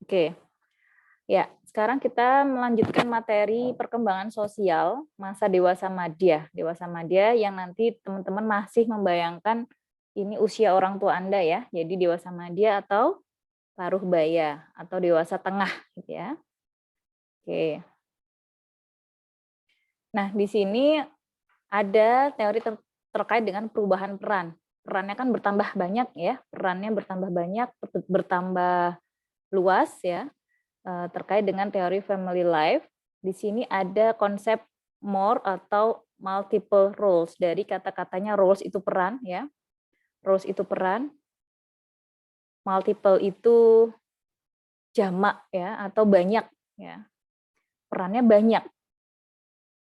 Oke, ya. Sekarang kita melanjutkan materi perkembangan sosial masa dewasa madya. Dewasa madya yang nanti teman-teman masih membayangkan ini usia orang tua Anda ya. Jadi dewasa madya atau paruh baya atau dewasa tengah gitu ya. Oke. Nah, di sini ada teori terkait dengan perubahan peran. Perannya kan bertambah banyak ya, perannya bertambah banyak, bertambah luas ya, terkait dengan teori family life. Di sini ada konsep more atau multiple roles, dari kata-katanya roles itu peran ya, roles itu peran, multiple itu jamak ya atau banyak ya, perannya banyak.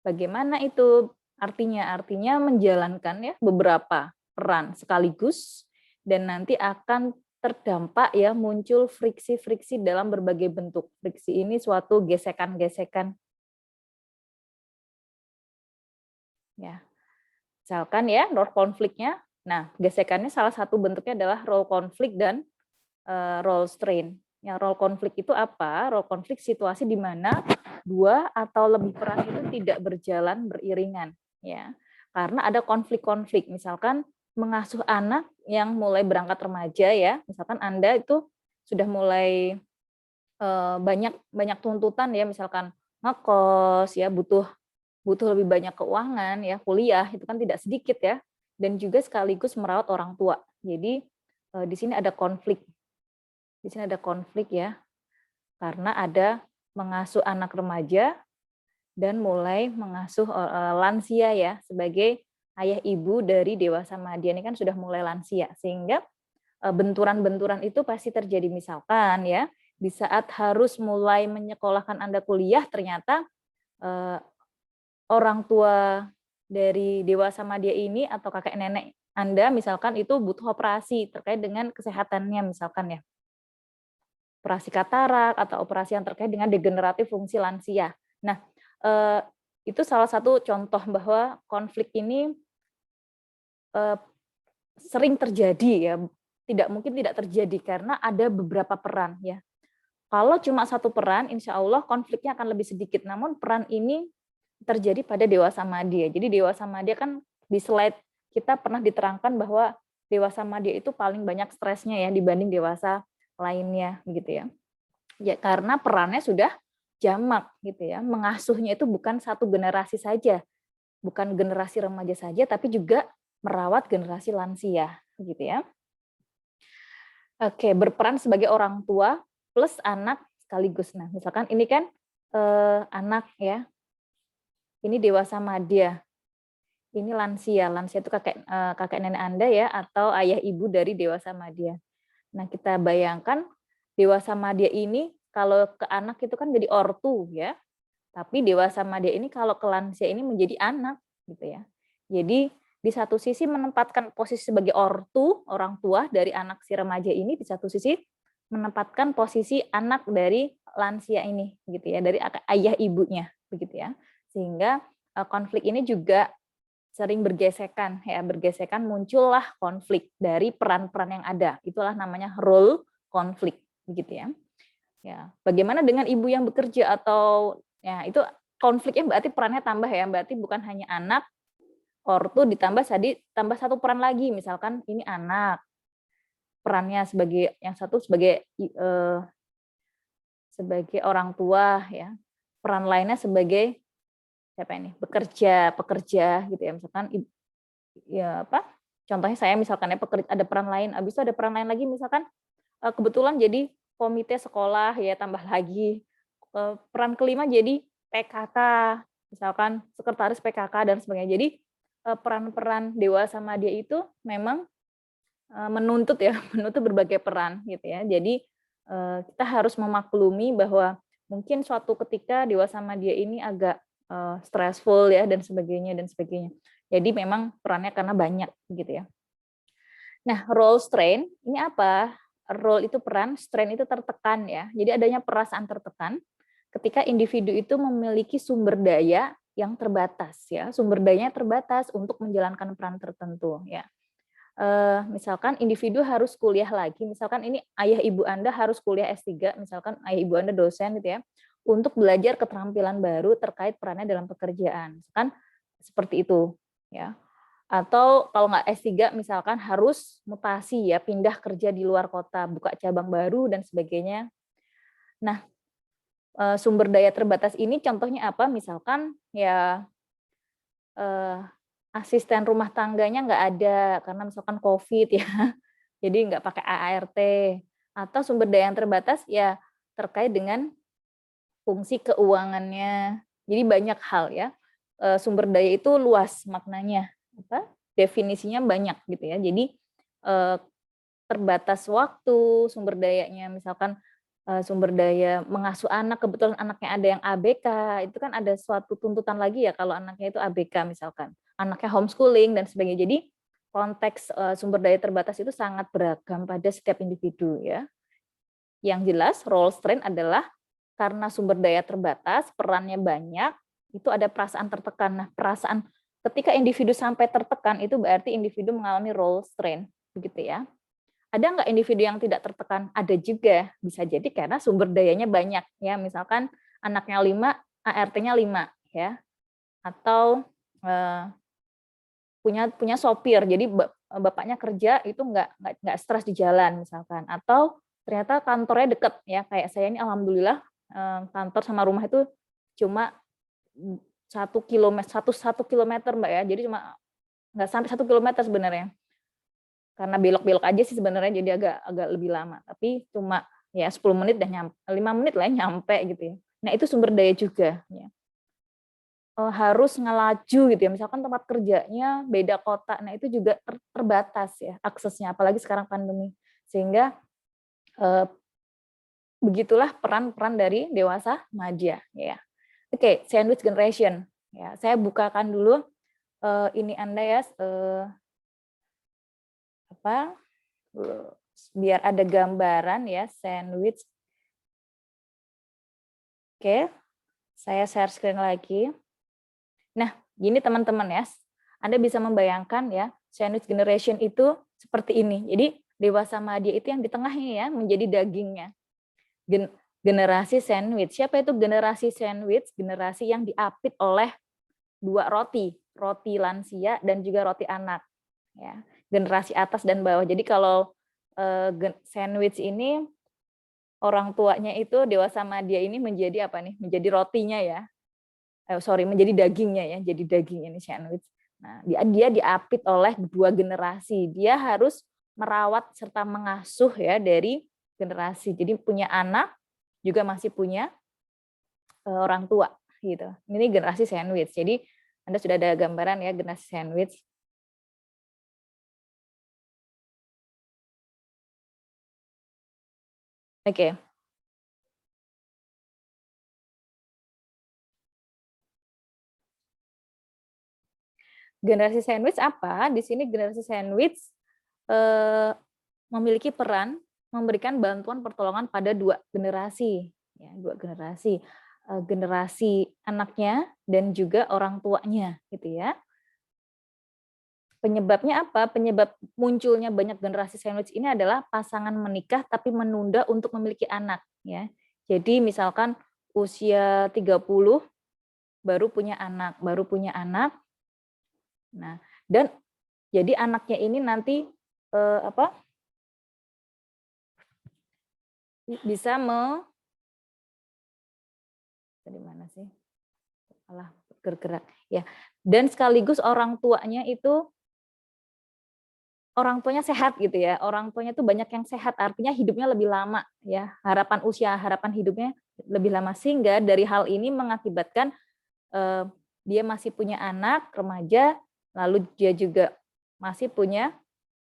Bagaimana itu artinya? Artinya menjalankan ya beberapa peran sekaligus dan nanti akan terdampak ya muncul friksi-friksi dalam berbagai bentuk. Friksi ini suatu gesekan-gesekan ya. Misalkan ya role konfliknya. Nah, gesekannya salah satu bentuknya adalah role konflik dan role strain. Ya, role konflik itu apa? Role konflik situasi di mana dua atau lebih peran itu tidak berjalan beriringan, ya. Karena ada konflik-konflik, misalkan mengasuh anak yang mulai berangkat remaja ya, misalkan Anda itu sudah mulai banyak banyak tuntutan ya, misalkan ngekos ya, butuh butuh lebih banyak keuangan ya, kuliah itu kan tidak sedikit ya, dan juga sekaligus merawat orang tua. Jadi di sini ada konflik. Di sini ada konflik ya, karena ada mengasuh anak remaja dan mulai mengasuh lansia ya, sebagai ayah ibu dari dewasa madya ini kan sudah mulai lansia, sehingga benturan-benturan itu pasti terjadi. Misalkan ya, di saat harus mulai menyekolahkan Anda kuliah, ternyata eh, orang tua dari dewasa madya ini atau kakek nenek Anda misalkan itu butuh operasi terkait dengan kesehatannya misalkan ya. Operasi katarak atau operasi yang terkait dengan degeneratif fungsi lansia. Nah, itu salah satu contoh bahwa konflik ini eee, sering terjadi ya, tidak mungkin tidak terjadi karena ada beberapa peran ya. Kalau cuma satu peran, insya Allah konfliknya akan lebih sedikit, namun peran ini terjadi pada dewasa madya. Jadi dewasa madya kan di slide kita pernah diterangkan bahwa dewasa madya itu paling banyak stresnya ya dibanding dewasa lainnya, gitu ya. Ya, karena perannya sudah jamak gitu ya. Mengasuhnya itu bukan satu generasi saja, bukan generasi remaja saja, tapi juga merawat generasi lansia, gitu ya. Oke, berperan sebagai orang tua plus anak sekaligus. Nah, misalkan ini kan anak ya, ini dewasa madya, ini lansia. Lansia itu kakek nenek Anda ya, atau ayah ibu dari dewasa madya. Nah, kita bayangkan dewasa madya ini kalau ke anak itu kan jadi ortu ya. Tapi dewasa madya ini kalau ke lansia ini menjadi anak gitu ya. Jadi di satu sisi menempatkan posisi sebagai ortu, orang tua dari anak si remaja ini, di satu sisi menempatkan posisi anak dari lansia ini gitu ya, dari ayah ibunya begitu ya. Sehingga konflik ini juga sering bergesekan ya, bergesekan muncullah konflik dari peran-peran yang ada. Itulah namanya role konflik begitu ya. Ya, bagaimana dengan ibu yang bekerja atau ya itu konfliknya berarti perannya tambah ya, berarti bukan hanya anak, ortu ditambah tadi tambah satu peran lagi, misalkan ini anak, perannya sebagai yang satu sebagai orang tua ya, peran lainnya sebagai siapa ini, pekerja gitu ya, misalkan ya apa, contohnya saya misalkan ya ada peran lain, habis itu ada peran lain lagi misalkan, kebetulan jadi komite sekolah ya tambah lagi, peran kelima jadi PKK, misalkan sekretaris PKK dan sebagainya. Jadi, peran-peran dewasa madya itu memang, menuntut ya, menuntut berbagai peran gitu ya. Jadi, kita harus memaklumi bahwa mungkin suatu ketika dewasa madya ini agak, stressful ya dan sebagainya dan sebagainya. Jadi memang perannya karena banyak gitu ya. Nah, role strain ini apa? Role itu peran, strain itu tertekan ya. Jadi adanya perasaan tertekan ketika individu itu memiliki sumber daya yang terbatas ya. Sumber dayanya terbatas untuk menjalankan peran tertentu ya. misalkan individu harus kuliah lagi, misalkan ini ayah ibu Anda harus kuliah S3, misalkan ayah ibu Anda dosen gitu ya, untuk belajar keterampilan baru terkait perannya dalam pekerjaan, kan seperti itu ya. Atau kalau nggak S3 misalkan harus mutasi ya, pindah kerja di luar kota, buka cabang baru dan sebagainya. Nah, sumber daya terbatas ini contohnya apa? Misalkan ya asisten rumah tangganya nggak ada karena misalkan COVID ya, jadi nggak pakai ART. Atau sumber daya yang terbatas ya terkait dengan fungsi keuangannya. Jadi banyak hal ya, sumber daya itu luas maknanya, definisinya banyak gitu ya. Jadi terbatas waktu, sumber dayanya misalkan sumber daya mengasuh anak, kebetulan anaknya ada yang ABK, itu kan ada suatu tuntutan lagi ya kalau anaknya itu ABK misalkan, anaknya homeschooling dan sebagainya. Jadi konteks sumber daya terbatas itu sangat beragam pada setiap individu ya. Yang jelas role strain adalah karena sumber daya terbatas, perannya banyak, itu ada perasaan tertekan. Nah, perasaan ketika individu sampai tertekan itu berarti individu mengalami role strain, begitu ya. Ada nggak individu yang tidak tertekan? Ada juga, bisa jadi karena sumber dayanya banyak ya, misalkan anaknya 5, ART-nya 5 ya. Atau punya sopir, jadi bapaknya kerja itu nggak stres di jalan misalkan. Atau ternyata kantornya deket ya, kayak saya ini alhamdulillah kantor sama rumah itu cuma 1 kilometer Mbak ya, jadi cuma nggak sampai 1 kilometer sebenarnya. Karena belok-belok aja sih sebenarnya jadi agak lebih lama, tapi cuma ya 10 menit dan 5 menit lah nyampe gitu ya. Nah itu sumber daya juga ya. Harus ngelaju gitu ya, misalkan tempat kerjanya beda kota, nah itu juga terbatas ya aksesnya, apalagi sekarang pandemi. Sehingga begitulah peran-peran dari dewasa remaja ya. Oke, sandwich generation ya. Saya bukakan dulu ini Anda ya biar ada gambaran ya sandwich. Oke, saya share screen lagi. Nah, gini teman-teman ya, Anda bisa membayangkan ya sandwich generation itu seperti ini. Jadi dewasa madya itu yang di tengahnya ya menjadi dagingnya. Generasi sandwich. Siapa itu generasi sandwich? Generasi yang diapit oleh 2 roti, roti lansia dan juga roti anak. Ya, generasi atas dan bawah. Jadi kalau sandwich ini orang tuanya itu dewasa madya ini menjadi apa nih? Menjadi rotinya ya. Menjadi dagingnya ya. Jadi daging ini sandwich. Nah, dia diapit oleh 2 generasi. Dia harus merawat serta mengasuh ya dari generasi. Jadi punya anak juga masih punya orang tua gitu. Ini generasi sandwich. Jadi Anda sudah ada gambaran ya generasi sandwich. Oke. Generasi sandwich apa? Di sini generasi sandwich memiliki peran memberikan bantuan pertolongan pada 2 generasi, ya, 2 generasi. Generasi anaknya dan juga orang tuanya, gitu ya. Penyebabnya apa? Penyebab munculnya banyak generasi sandwich ini adalah pasangan menikah tapi menunda untuk memiliki anak, ya. Jadi misalkan usia 30 baru punya anak. Nah, dan jadi anaknya ini nanti bisa dari mana sih? Alah, bergerak ya. Dan sekaligus orang tuanya sehat gitu ya. Orang tuanya tuh banyak yang sehat, artinya hidupnya lebih lama ya. Harapan hidupnya lebih lama sehingga dari hal ini mengakibatkan dia masih punya anak remaja, lalu dia juga masih punya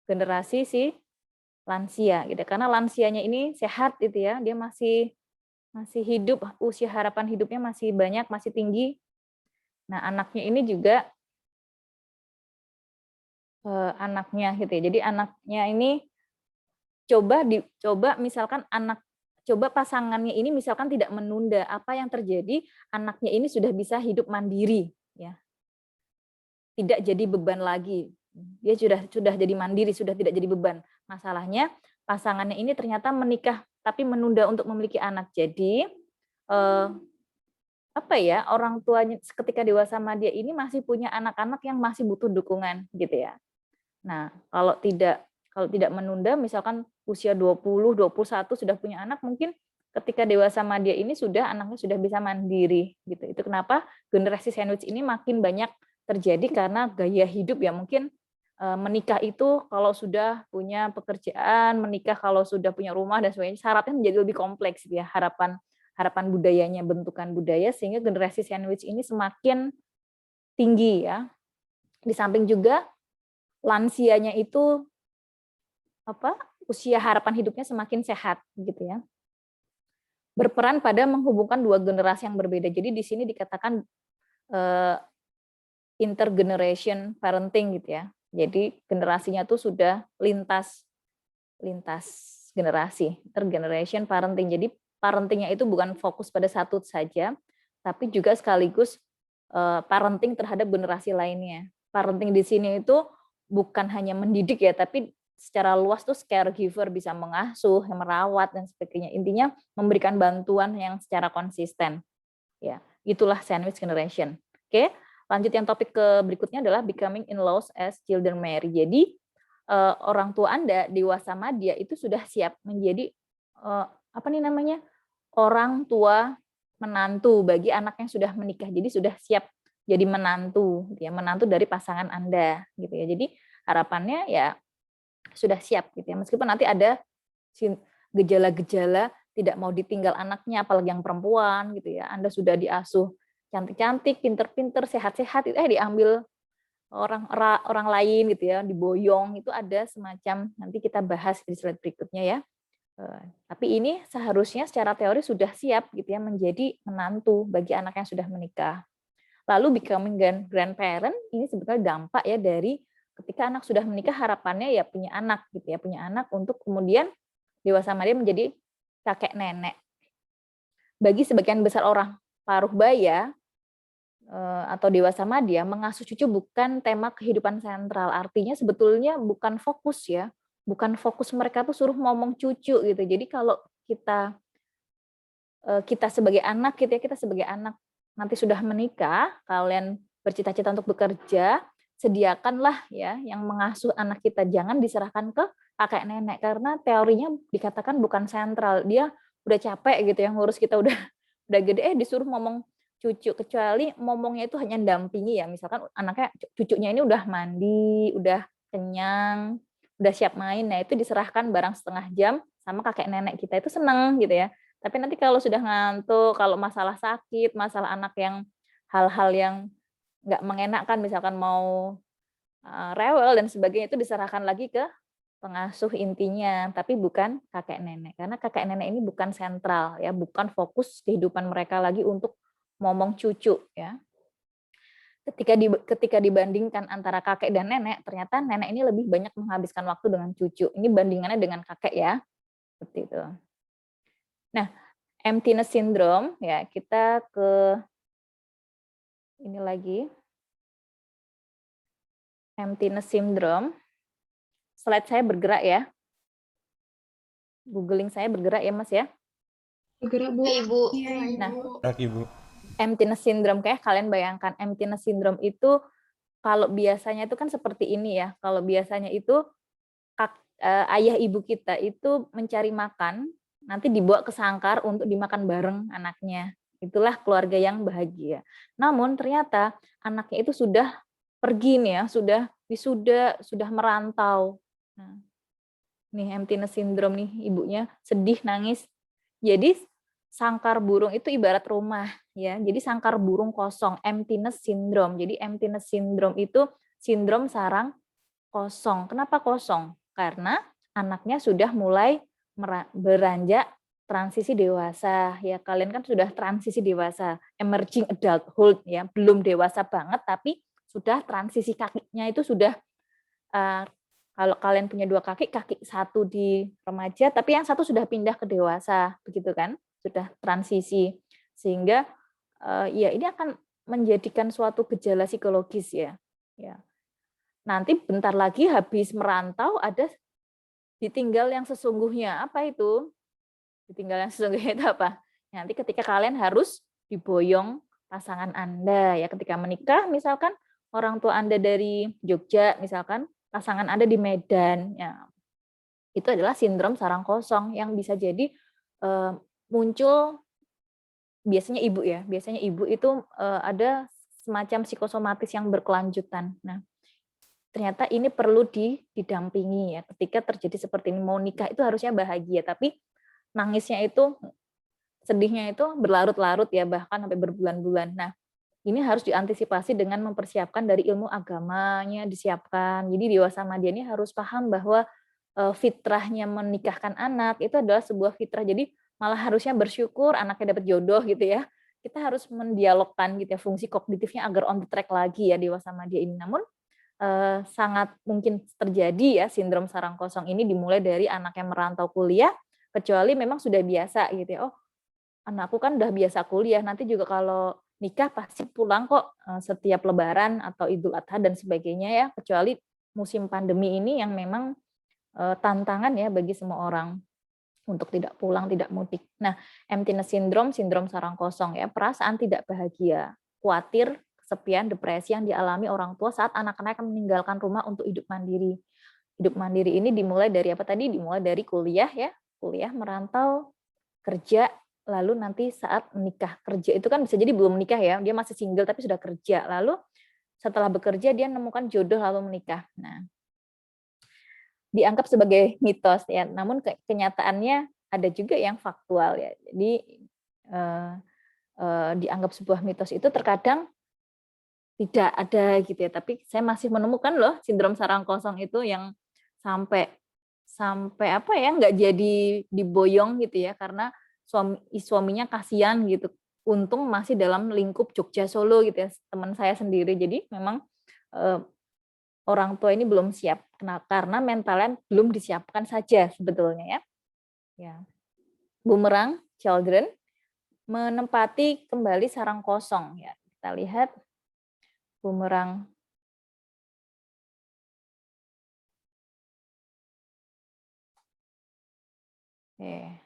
generasi si lansia gitu. Karena lansianya ini sehat gitu ya, dia masih hidup, usia harapan hidupnya masih banyak, masih tinggi. Nah, anaknya ini juga anaknya gitu ya. Jadi anaknya ini coba misalkan pasangannya ini misalkan tidak menunda, apa yang terjadi? Anaknya ini sudah bisa hidup mandiri ya. Tidak jadi beban lagi. Dia sudah jadi mandiri, sudah tidak jadi beban. Masalahnya pasangannya ini ternyata menikah tapi menunda untuk memiliki anak. Jadi orang tuanya ketika dewasa sama dia ini masih punya anak-anak yang masih butuh dukungan gitu ya. Nah, kalau tidak menunda, misalkan usia 20, 21 sudah punya anak, mungkin ketika dewasa sama dia ini anaknya sudah bisa mandiri gitu. Itu kenapa generasi sandwich ini makin banyak terjadi karena gaya hidup ya, mungkin menikah itu kalau sudah punya pekerjaan, menikah kalau sudah punya rumah dan sebagainya, syaratnya menjadi lebih kompleks gitu ya, harapan budayanya, bentukan budaya, sehingga generasi sandwich ini semakin tinggi ya. Di samping juga lansianya itu usia harapan hidupnya semakin sehat gitu ya. Berperan pada menghubungkan dua generasi yang berbeda. Jadi di sini dikatakan intergeneration parenting gitu ya. Jadi generasinya tuh sudah lintas generasi, intergeneration parenting. Jadi parentingnya itu bukan fokus pada satu saja, tapi juga sekaligus parenting terhadap generasi lainnya. Parenting di sini itu bukan hanya mendidik ya, tapi secara luas tuh caregiver, bisa mengasuh, merawat dan sebagainya. Intinya memberikan bantuan yang secara konsisten. Ya, itulah sandwich generation. Oke, lanjut yang topik ke berikutnya adalah becoming in-laws as children marry. Jadi orang tua Anda dewasa madya itu sudah siap menjadi orang tua menantu bagi anak yang sudah menikah. Jadi sudah siap jadi menantu, ya, menantu dari pasangan Anda gitu ya. Jadi harapannya ya sudah siap gitu ya. Meskipun nanti ada gejala-gejala tidak mau ditinggal anaknya, apalagi yang perempuan gitu ya. Anda sudah diasuh cantik-cantik, pinter-pinter, sehat-sehat, diambil orang lain gitu ya, diboyong, itu ada semacam, nanti kita bahas di slide berikutnya ya. Tapi ini seharusnya secara teori sudah siap gitu ya menjadi menantu bagi anak yang sudah menikah. Lalu becoming grandparent ini sebetulnya dampak ya dari ketika anak sudah menikah, harapannya ya punya anak gitu ya, punya anak untuk kemudian dewasa dia menjadi kakek nenek. Bagi sebagian besar orang paruh baya atau dewasa madya, mengasuh cucu bukan tema kehidupan sentral. Artinya sebetulnya bukan fokus ya, bukan fokus mereka tuh suruh ngomong cucu gitu. Jadi kalau kita sebagai anak gitu ya, kita sebagai anak nanti sudah menikah, kalian bercita-cita untuk bekerja, sediakanlah ya yang mengasuh anak kita, jangan diserahkan ke kakek nenek karena teorinya dikatakan bukan sentral. Dia udah capek gitu ya ngurus kita, udah gede disuruh ngomong cucu, kecuali ngomongnya itu hanya dampingi ya, misalkan anaknya cucunya ini udah mandi, udah kenyang, udah siap main, nah itu diserahkan barang setengah jam sama kakek nenek kita, itu seneng gitu ya. Tapi nanti kalau sudah ngantuk, kalau masalah sakit, masalah anak yang hal-hal yang nggak mengenakan, misalkan mau rewel dan sebagainya, itu diserahkan lagi ke pengasuh intinya, tapi bukan kakek nenek. Karena kakek nenek ini bukan sentral ya, bukan fokus kehidupan mereka lagi untuk ngomong cucu ya. Ketika dibandingkan antara kakek dan nenek, ternyata nenek ini lebih banyak menghabiskan waktu dengan cucu. Ini bandingannya dengan kakek ya. Seperti itu. Nah, emptiness syndrome ya, kita ke ini lagi. Emptiness syndrome. Slide saya bergerak ya. Googling saya bergerak ya, Mas ya. Bergerak, Bu. Ibu. Nah, Ibu. emptiness syndrome, kayak kalian bayangkan emptiness syndrome itu kalau biasanya itu kan seperti ini ya. Kalau biasanya itu ayah ibu kita itu mencari makan, nanti dibawa ke sangkar untuk dimakan bareng anaknya. Itulah keluarga yang bahagia. Namun ternyata anaknya itu sudah pergi nih ya, sudah wisuda, sudah merantau. Nah, nih emptiness syndrome nih, ibunya sedih, nangis. Jadi sangkar burung itu ibarat rumah ya. Jadi sangkar burung kosong, emptiness syndrome. Jadi emptiness syndrome itu sindrom sarang kosong. Kenapa kosong? Karena anaknya sudah mulai beranjak transisi dewasa ya. Kalian kan sudah transisi dewasa, emerging adulthood ya, belum dewasa banget tapi sudah transisi, kakinya itu sudah kalau kalian punya 2 kaki, kaki satu di remaja, tapi yang satu sudah pindah ke dewasa, begitu kan? Sudah transisi, sehingga ya ini akan menjadikan suatu gejala psikologis ya. Ya. nanti bentar lagi habis merantau ada ditinggal yang sesungguhnya. Apa itu? Ditinggal yang sesungguhnya itu apa? Nanti ketika kalian harus diboyong pasangan Anda ya, ketika menikah misalkan orang tua Anda dari Jogja misalkan, pasangan Anda di Medan ya. Itu adalah sindrom sarang kosong yang bisa jadi muncul biasanya ibu itu ada semacam psikosomatis yang berkelanjutan. Nah, ternyata ini perlu didampingi ya, ketika terjadi seperti ini. Mau nikah itu harusnya bahagia, tapi nangisnya itu, sedihnya itu berlarut-larut ya, bahkan sampai berbulan-bulan. Nah, ini harus diantisipasi dengan mempersiapkan dari ilmu agamanya disiapkan. Jadi dewasa Madya ini harus paham bahwa fitrahnya menikahkan anak itu adalah sebuah fitrah. Jadi malah harusnya bersyukur anaknya dapat jodoh gitu ya. Kita harus mendialogkan gitu ya, fungsi kognitifnya agar on the track lagi ya dewasa Madya ini. Namun sangat mungkin terjadi ya sindrom sarang kosong ini dimulai dari anak yang merantau kuliah, kecuali memang sudah biasa gitu ya. Oh, anakku kan udah biasa kuliah, nanti juga kalau nikah pasti pulang kok setiap Lebaran atau Idul Adha dan sebagainya ya, kecuali musim pandemi ini yang memang tantangan ya bagi semua orang untuk tidak pulang, tidak mudik. Nah, emptiness syndrome, sindrom sarang kosong ya, perasaan tidak bahagia, khawatir, kesepian, depresi yang dialami orang tua saat anak-anak meninggalkan rumah untuk hidup mandiri. Hidup mandiri ini dimulai dari apa tadi? Dimulai dari kuliah ya, kuliah, merantau, kerja, lalu nanti saat menikah. Kerja itu kan bisa jadi belum menikah ya, dia masih single tapi sudah kerja. Lalu setelah bekerja dia menemukan jodoh lalu menikah. Nah, dianggap sebagai mitos ya, namun kenyataannya ada juga yang faktual ya. Jadi dianggap sebuah mitos itu terkadang tidak ada gitu ya, tapi saya masih menemukan loh sindrom sarang kosong itu yang sampai sampai apa ya, nggak jadi diboyong gitu ya, karena suaminya kasihan gitu. Untung masih dalam lingkup Jogja Solo gitu ya, teman saya sendiri. Jadi memang orang tua ini belum siap karena mentalnya belum disiapkan saja sebetulnya ya. Ya. Bumerang children menempati kembali sarang kosong ya. Kita lihat bumerang. Oke.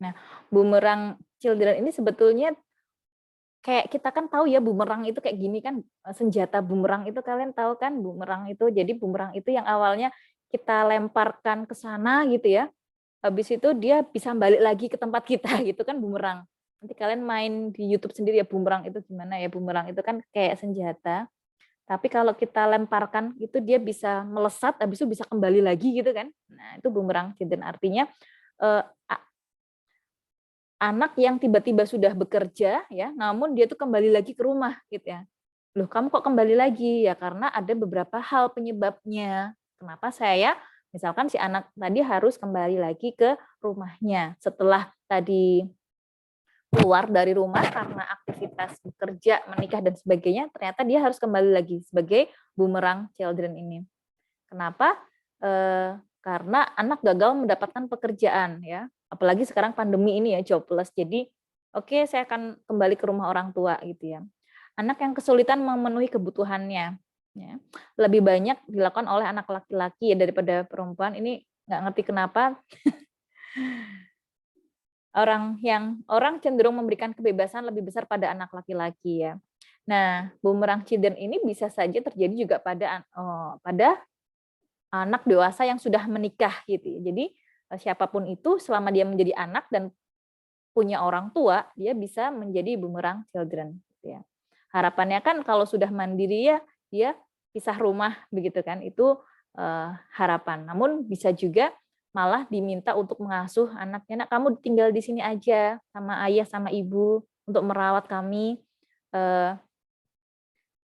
Nah, bumerang children ini sebetulnya kayak kita kan tahu ya bumerang itu kayak gini kan, senjata bumerang itu kalian tahu kan bumerang itu. Jadi bumerang itu yang awalnya kita lemparkan ke sana gitu ya, habis itu dia bisa balik lagi ke tempat kita gitu kan bumerang. Nanti kalian main di YouTube sendiri ya bumerang itu gimana ya, bumerang itu kan kayak senjata, tapi kalau kita lemparkan itu dia bisa melesat, habis itu bisa kembali lagi gitu kan. Nah itu bumerang children, artinya anak yang tiba-tiba sudah bekerja ya, namun dia tuh kembali lagi ke rumah gitu ya. Loh, kamu kok kembali lagi? Ya karena ada beberapa hal penyebabnya. Kenapa saya misalkan si anak tadi harus kembali lagi ke rumahnya setelah tadi keluar dari rumah karena aktivitas bekerja, menikah dan sebagainya, ternyata dia harus kembali lagi sebagai bumerang children ini. Kenapa? Karena anak gagal mendapatkan pekerjaan ya. Apalagi sekarang pandemi ini ya, jobless. Jadi, oke, saya akan kembali ke rumah orang tua gitu ya. Anak yang kesulitan memenuhi kebutuhannya ya. Lebih banyak dilakukan oleh anak laki-laki ya daripada perempuan. Ini nggak ngerti kenapa orang cenderung memberikan kebebasan lebih besar pada anak laki-laki ya. Nah, bumerang children ini bisa saja terjadi juga pada anak dewasa yang sudah menikah gitu. Jadi siapapun itu selama dia menjadi anak dan punya orang tua, dia bisa menjadi bumerang children gitu ya. Harapannya kan kalau sudah mandiri ya dia pisah rumah begitu kan. Itu harapan. Namun bisa juga malah diminta untuk mengasuh anaknya. Nak, kamu tinggal di sini aja sama ayah sama ibu untuk merawat kami.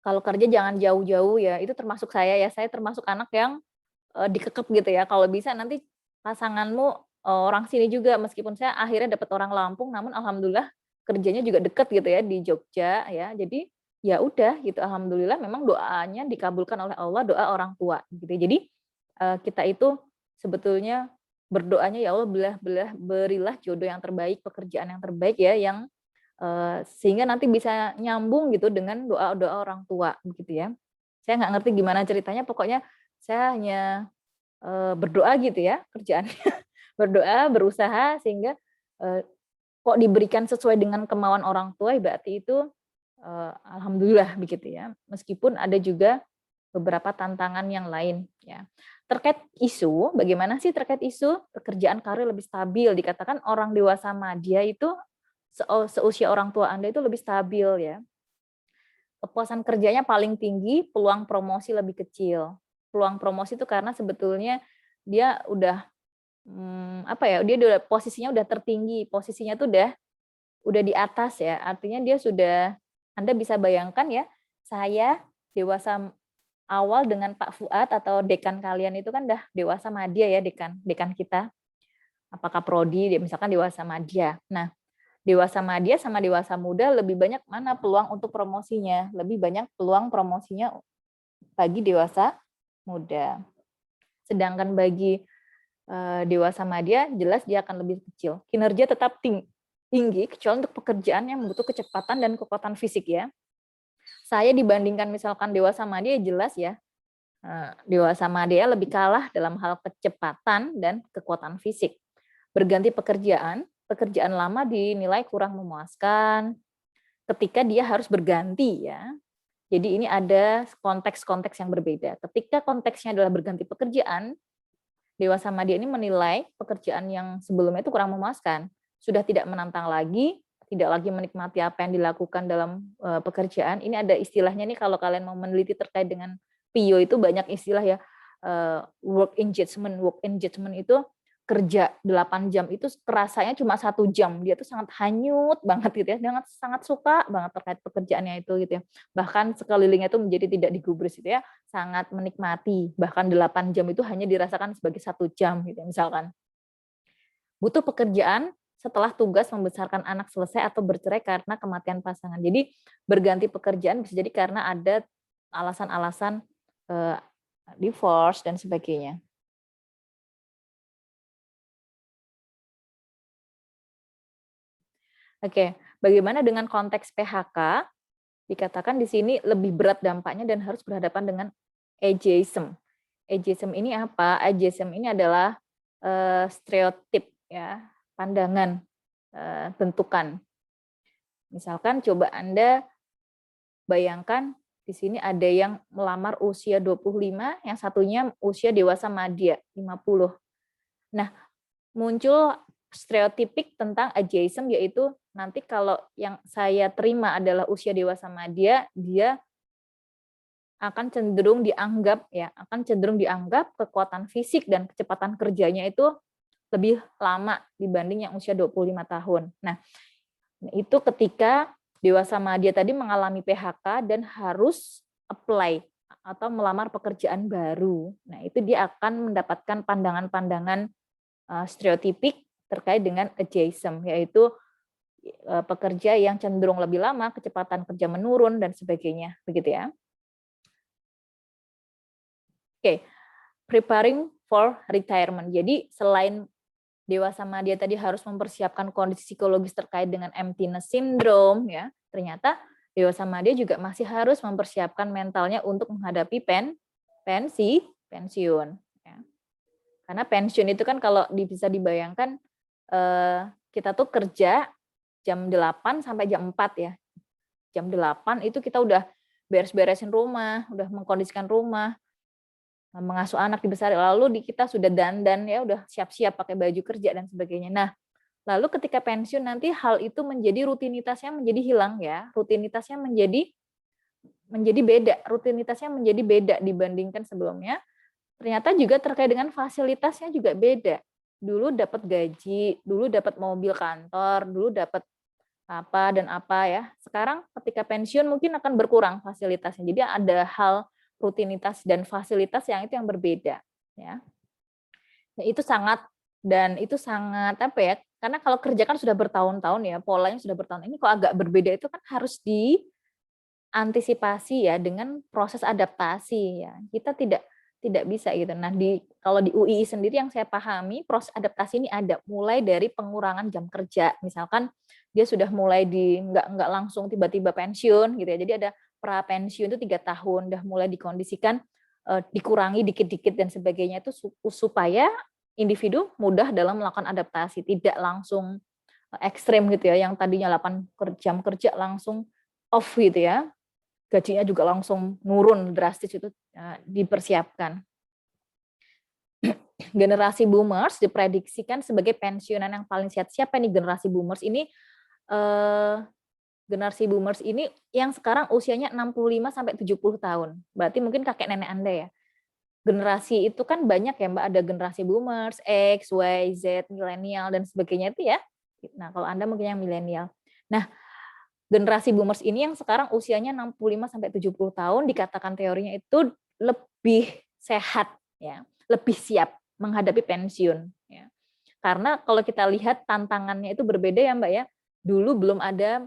Kalau kerja jangan jauh-jauh ya. Itu termasuk saya ya. Saya termasuk anak yang dikekep gitu ya. Kalau bisa nanti pasanganmu orang sini juga, meskipun saya akhirnya dapat orang Lampung, namun alhamdulillah kerjanya juga deket gitu ya di Jogja ya. Jadi ya udah gitu, alhamdulillah memang doanya dikabulkan oleh Allah, doa orang tua gitu. Jadi kita itu sebetulnya berdoanya, ya Allah berilah jodoh yang terbaik, pekerjaan yang terbaik ya, yang sehingga nanti bisa nyambung gitu dengan doa-doa orang tua begitu ya. Saya nggak ngerti gimana ceritanya, pokoknya saya hanya berdoa gitu ya kerjaannya, berdoa, berusaha sehingga kok diberikan sesuai dengan kemauan orang tua, berarti itu alhamdulillah begitu ya. Meskipun ada juga beberapa tantangan yang lain ya. Terkait isu, bagaimana sih terkait isu pekerjaan karir lebih stabil? Dikatakan orang dewasa madya itu seusia orang tua Anda itu lebih stabil ya. Kepuasan kerjanya paling tinggi, peluang promosi lebih kecil. Peluang promosi itu karena sebetulnya dia udah apa ya, dia udah posisinya udah tertinggi, posisinya tuh udah di atas ya. Artinya dia sudah, Anda bisa bayangkan ya, saya dewasa awal dengan Pak Fuad atau dekan kalian itu kan udah dewasa madya ya, dekan kita. Apakah prodi, misalkan dewasa madya. Nah, dewasa madya sama dewasa muda lebih banyak mana peluang untuk promosinya? Lebih banyak peluang promosinya bagi dewasa muda. Sedangkan bagi dewasa madya jelas dia akan lebih kecil. Kinerja tetap tinggi kecuali untuk pekerjaan yang butuh kecepatan dan kekuatan fisik ya. Saya dibandingkan misalkan dewasa madya jelas ya, dewasa madya lebih kalah dalam hal kecepatan dan kekuatan fisik. Berganti pekerjaan lama dinilai kurang memuaskan ketika dia harus berganti ya. Jadi ini ada konteks-konteks yang berbeda. Ketika konteksnya adalah berganti pekerjaan, dewasa madya ini menilai pekerjaan yang sebelumnya itu kurang memuaskan, sudah tidak menantang lagi, tidak lagi menikmati apa yang dilakukan dalam pekerjaan. Ini ada istilahnya nih kalau kalian mau meneliti terkait dengan PIO itu banyak istilah ya, work engagement. Work engagement itu kerja 8 jam itu kerasanya cuma 1 jam. Dia tuh sangat hanyut banget gitu ya, sangat suka banget terkait pekerjaannya itu gitu ya. Bahkan sekelilingnya itu menjadi tidak digubris gitu ya, sangat menikmati. Bahkan 8 jam itu hanya dirasakan sebagai 1 jam gitu ya, misalkan. Butuh pekerjaan setelah tugas membesarkan anak selesai atau bercerai karena kematian pasangan. Jadi berganti pekerjaan bisa jadi karena ada alasan-alasan divorce dan sebagainya. Oke, bagaimana dengan konteks PHK? Dikatakan di sini lebih berat dampaknya dan harus berhadapan dengan ageism. Ageism ini apa? Ageism ini adalah stereotip ya, pandangan, bentukan. Misalkan coba Anda bayangkan di sini ada yang melamar usia 25, yang satunya usia dewasa madya 50. Nah, muncul stereotipik tentang ageism, yaitu nanti kalau yang saya terima adalah usia dewasa madya, dia akan cenderung dianggap kekuatan fisik dan kecepatan kerjanya itu lebih lama dibanding yang usia 25 tahun. Nah, itu ketika dewasa madya tadi mengalami PHK dan harus apply atau melamar pekerjaan baru. Nah, itu dia akan mendapatkan pandangan-pandangan stereotipik terkait dengan ageism, yaitu pekerja yang cenderung lebih lama, kecepatan kerja menurun, dan sebagainya. Begitu ya. Oke, preparing for retirement. Jadi selain dewasa madya tadi harus mempersiapkan kondisi psikologis terkait dengan emptiness syndrome, ya, ternyata dewasa madya juga masih harus mempersiapkan mentalnya untuk menghadapi pensiun. Ya. Karena pensiun itu kan kalau bisa dibayangkan, kita tuh kerja jam 8 sampai jam 4 ya. Jam 8 itu kita udah beres-beresin rumah, udah mengkondisikan rumah, mengasuh anak dibesari, lalu kita sudah dandan ya, udah siap-siap pakai baju kerja dan sebagainya. Nah, lalu ketika pensiun nanti hal itu menjadi rutinitasnya menjadi hilang ya, rutinitasnya menjadi beda, rutinitasnya menjadi beda dibandingkan sebelumnya. Ternyata juga terkait dengan fasilitasnya juga beda. Dulu dapat gaji, dulu dapat mobil kantor, dulu dapat apa dan apa ya. Sekarang ketika pensiun mungkin akan berkurang fasilitasnya. Jadi ada hal rutinitas dan fasilitas yang itu yang berbeda ya. Nah, itu sangat apa ya? Karena kalau kerja kan sudah bertahun-tahun ya, polanya sudah bertahun. Ini kok agak berbeda itu kan harus diantisipasi ya dengan proses adaptasi ya. Kita tidak tidak bisa gitu. Nah, kalau di UII sendiri yang saya pahami proses adaptasi ini ada mulai dari pengurangan jam kerja. Misalkan dia sudah mulai nggak langsung tiba-tiba pensiun gitu ya. Jadi ada pra pensiun itu 3 tahun, udah mulai dikondisikan dikurangi dikit-dikit dan sebagainya itu supaya individu mudah dalam melakukan adaptasi, tidak langsung ekstrem gitu ya, yang tadinya 8 jam kerja langsung off gitu ya, gajinya juga langsung nurun drastis itu dipersiapkan. Generasi boomers diprediksikan sebagai pensiunan yang paling siap. Siapa nih generasi boomers ini? Generasi boomers ini yang sekarang usianya 65 sampai 70 tahun. Berarti mungkin kakek nenek Anda ya. Generasi itu kan banyak ya Mbak, ada generasi boomers, X, Y, Z, milenial dan sebagainya itu ya. Nah, kalau Anda mungkin yang milenial. Nah, generasi boomers ini yang sekarang usianya 65 sampai 70 tahun dikatakan teorinya itu lebih sehat ya, lebih siap menghadapi pensiun ya. Karena kalau kita lihat tantangannya itu berbeda ya Mbak ya. Dulu belum ada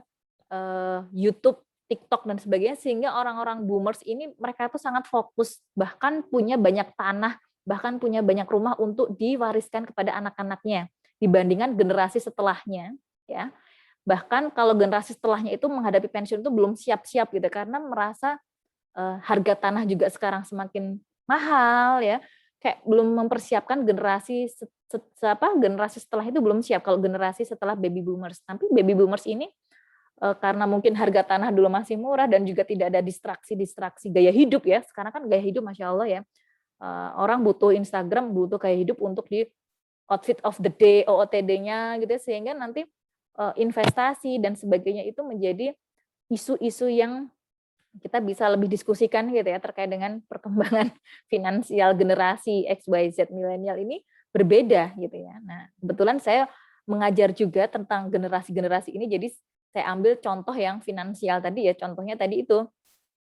YouTube, TikTok dan sebagainya sehingga orang-orang boomers ini mereka tuh sangat fokus, bahkan punya banyak tanah, bahkan punya banyak rumah untuk diwariskan kepada anak-anaknya dibandingkan generasi setelahnya ya. Bahkan kalau generasi setelahnya itu menghadapi pensiun itu belum siap-siap gitu karena merasa harga tanah juga sekarang semakin mahal ya. Kayak belum mempersiapkan generasi generasi setelah itu belum siap kalau generasi setelah baby boomers. Tapi baby boomers ini karena mungkin harga tanah dulu masih murah dan juga tidak ada distraksi gaya hidup ya. Sekarang kan gaya hidup Masya Allah ya. Orang butuh Instagram, butuh gaya hidup untuk di outfit of the day, OOTD-nya gitu ya, sehingga nanti investasi dan sebagainya itu menjadi isu-isu yang kita bisa lebih diskusikan gitu ya terkait dengan perkembangan finansial generasi X, Y, Z milenial ini berbeda gitu ya. Nah, kebetulan saya mengajar juga tentang generasi-generasi ini, jadi saya ambil contoh yang finansial tadi ya, contohnya tadi itu,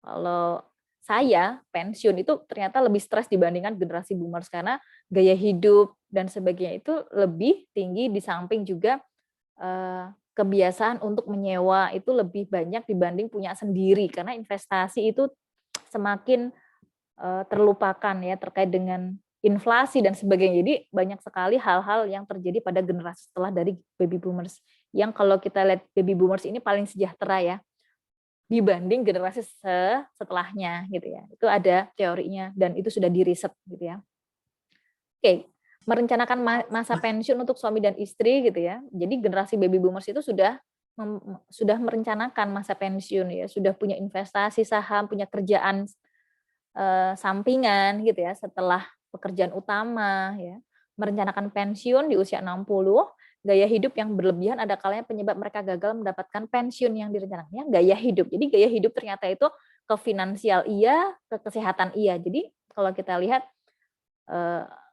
kalau saya pensiun itu ternyata lebih stres dibandingkan generasi boomers karena gaya hidup dan sebagainya itu lebih tinggi di samping juga kebiasaan untuk menyewa itu lebih banyak dibanding punya sendiri karena investasi itu semakin terlupakan ya terkait dengan inflasi dan sebagainya. Jadi banyak sekali hal-hal yang terjadi pada generasi setelah dari baby boomers. Yang kalau kita lihat baby boomers ini paling sejahtera ya dibanding generasi setelahnya gitu ya. Itu ada teorinya dan itu sudah diriset gitu ya. Oke, merencanakan masa pensiun untuk suami dan istri gitu ya. Jadi generasi baby boomers itu sudah merencanakan masa pensiun ya, sudah punya investasi saham, punya kerjaan sampingan gitu ya setelah pekerjaan utama ya. Merencanakan pensiun di usia 60, gaya hidup yang berlebihan ada kalanya penyebab mereka gagal mendapatkan pensiun yang direncanakannya, gaya hidup. Jadi gaya hidup ternyata itu ke finansial iya, ke kesehatan iya. Jadi kalau kita lihat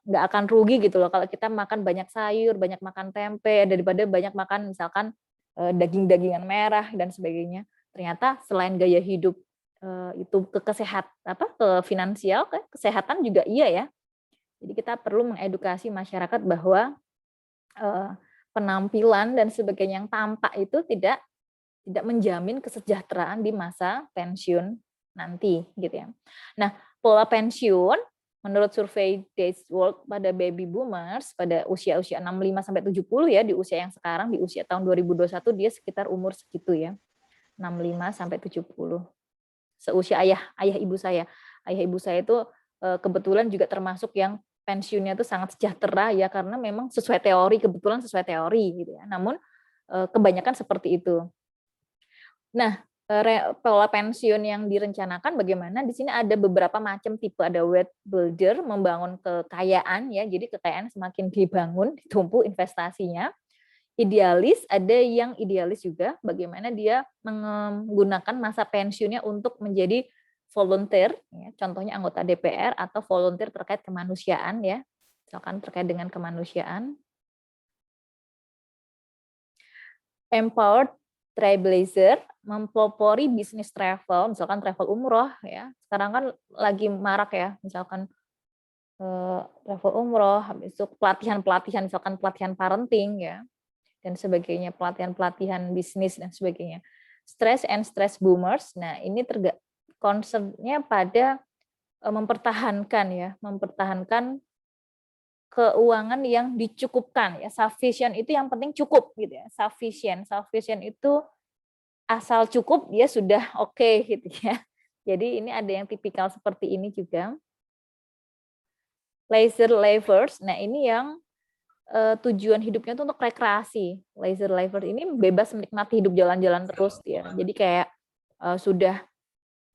nggak akan rugi gitu loh kalau kita makan banyak sayur, banyak makan tempe daripada banyak makan misalkan daging-dagingan merah dan sebagainya. Ternyata selain gaya hidup itu ke finansial, ke kesehatan juga iya ya. Jadi kita perlu mengedukasi masyarakat bahwa penampilan dan sebagainya yang tampak itu tidak menjamin kesejahteraan di masa pensiun nanti gitu ya. Nah, pola pensiun menurut survei Days Work pada baby boomers pada usia-usia 65 sampai 70 ya, di usia yang sekarang di usia tahun 2021 dia sekitar umur segitu ya. 65 sampai 70. Seusia ayah ibu saya. Ayah ibu saya itu kebetulan juga termasuk yang pensiunnya itu sangat sejahtera ya karena memang sesuai teori, kebetulan sesuai teori gitu ya. Namun kebanyakan seperti itu. Nah, pola pensiun yang direncanakan bagaimana? Di sini ada beberapa macam tipe, ada wealth builder, membangun kekayaan ya, jadi kekayaan semakin dibangun, ditumpu investasinya. Idealis, ada yang idealis juga, bagaimana dia menggunakan masa pensiunnya untuk menjadi volunteer, ya, contohnya anggota DPR atau volunteer terkait kemanusiaan ya, misalkan terkait dengan kemanusiaan. Empowered trailblazer, mempelopori bisnis travel, misalkan travel umroh ya. Sekarang kan lagi marak ya, misalkan travel umroh, habis itu pelatihan-pelatihan, misalkan pelatihan parenting ya, dan sebagainya, pelatihan-pelatihan bisnis dan sebagainya. Stress and stress boomers, nah ini concernnya pada mempertahankan keuangan yang dicukupkan ya. Sufficient itu yang penting cukup gitu ya. Sufficient itu asal cukup dia sudah oke gitu ya. Jadi ini ada yang tipikal seperti ini juga. Leisure livers, nah ini yang tujuan hidupnya itu untuk rekreasi. Leisure livers ini bebas menikmati hidup jalan-jalan terus ya. Jadi kayak sudah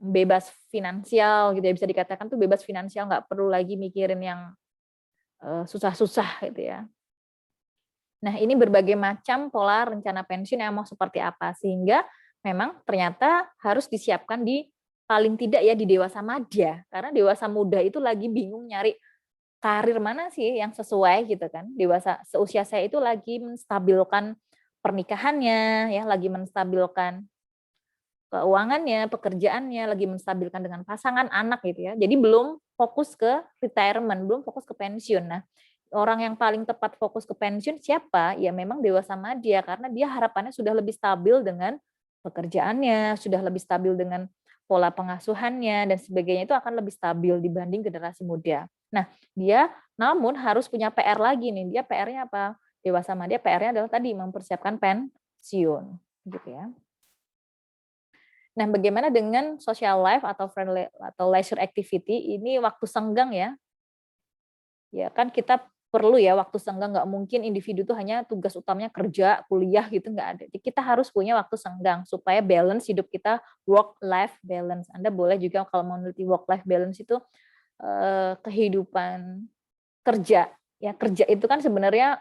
bebas finansial gitu ya, bisa dikatakan tuh bebas finansial, nggak perlu lagi mikirin yang susah-susah gitu ya. Nah, ini berbagai macam pola rencana pensiun yang mau seperti apa, sehingga memang ternyata harus disiapkan di paling tidak ya di dewasa madya, karena dewasa muda itu lagi bingung nyari karir mana sih yang sesuai gitu kan. Dewasa seusia saya itu lagi menstabilkan pernikahannya ya, lagi menstabilkan keuangannya, pekerjaannya, lagi menstabilkan dengan pasangan, anak gitu ya. Jadi belum fokus ke retirement, belum fokus ke pensiun. Nah, orang yang paling tepat fokus ke pensiun siapa? Ya memang dewasa madya, karena dia harapannya sudah lebih stabil dengan pekerjaannya, sudah lebih stabil dengan pola pengasuhannya dan sebagainya, itu akan lebih stabil dibanding generasi muda. Nah, dia namun harus punya PR lagi nih. Dia PR-nya apa? Dewasa madya PR-nya adalah tadi mempersiapkan pensiun, gitu ya. Nah, bagaimana dengan social life atau friendly atau leisure activity? Ini waktu senggang ya. Ya kan kita perlu ya waktu senggang, nggak mungkin individu tuh hanya tugas utamanya kerja, kuliah gitu, nggak ada. Jadi kita harus punya waktu senggang supaya balance hidup kita, work life balance. Anda boleh juga kalau mau meneliti work life balance itu kehidupan kerja. Ya kerja itu kan sebenarnya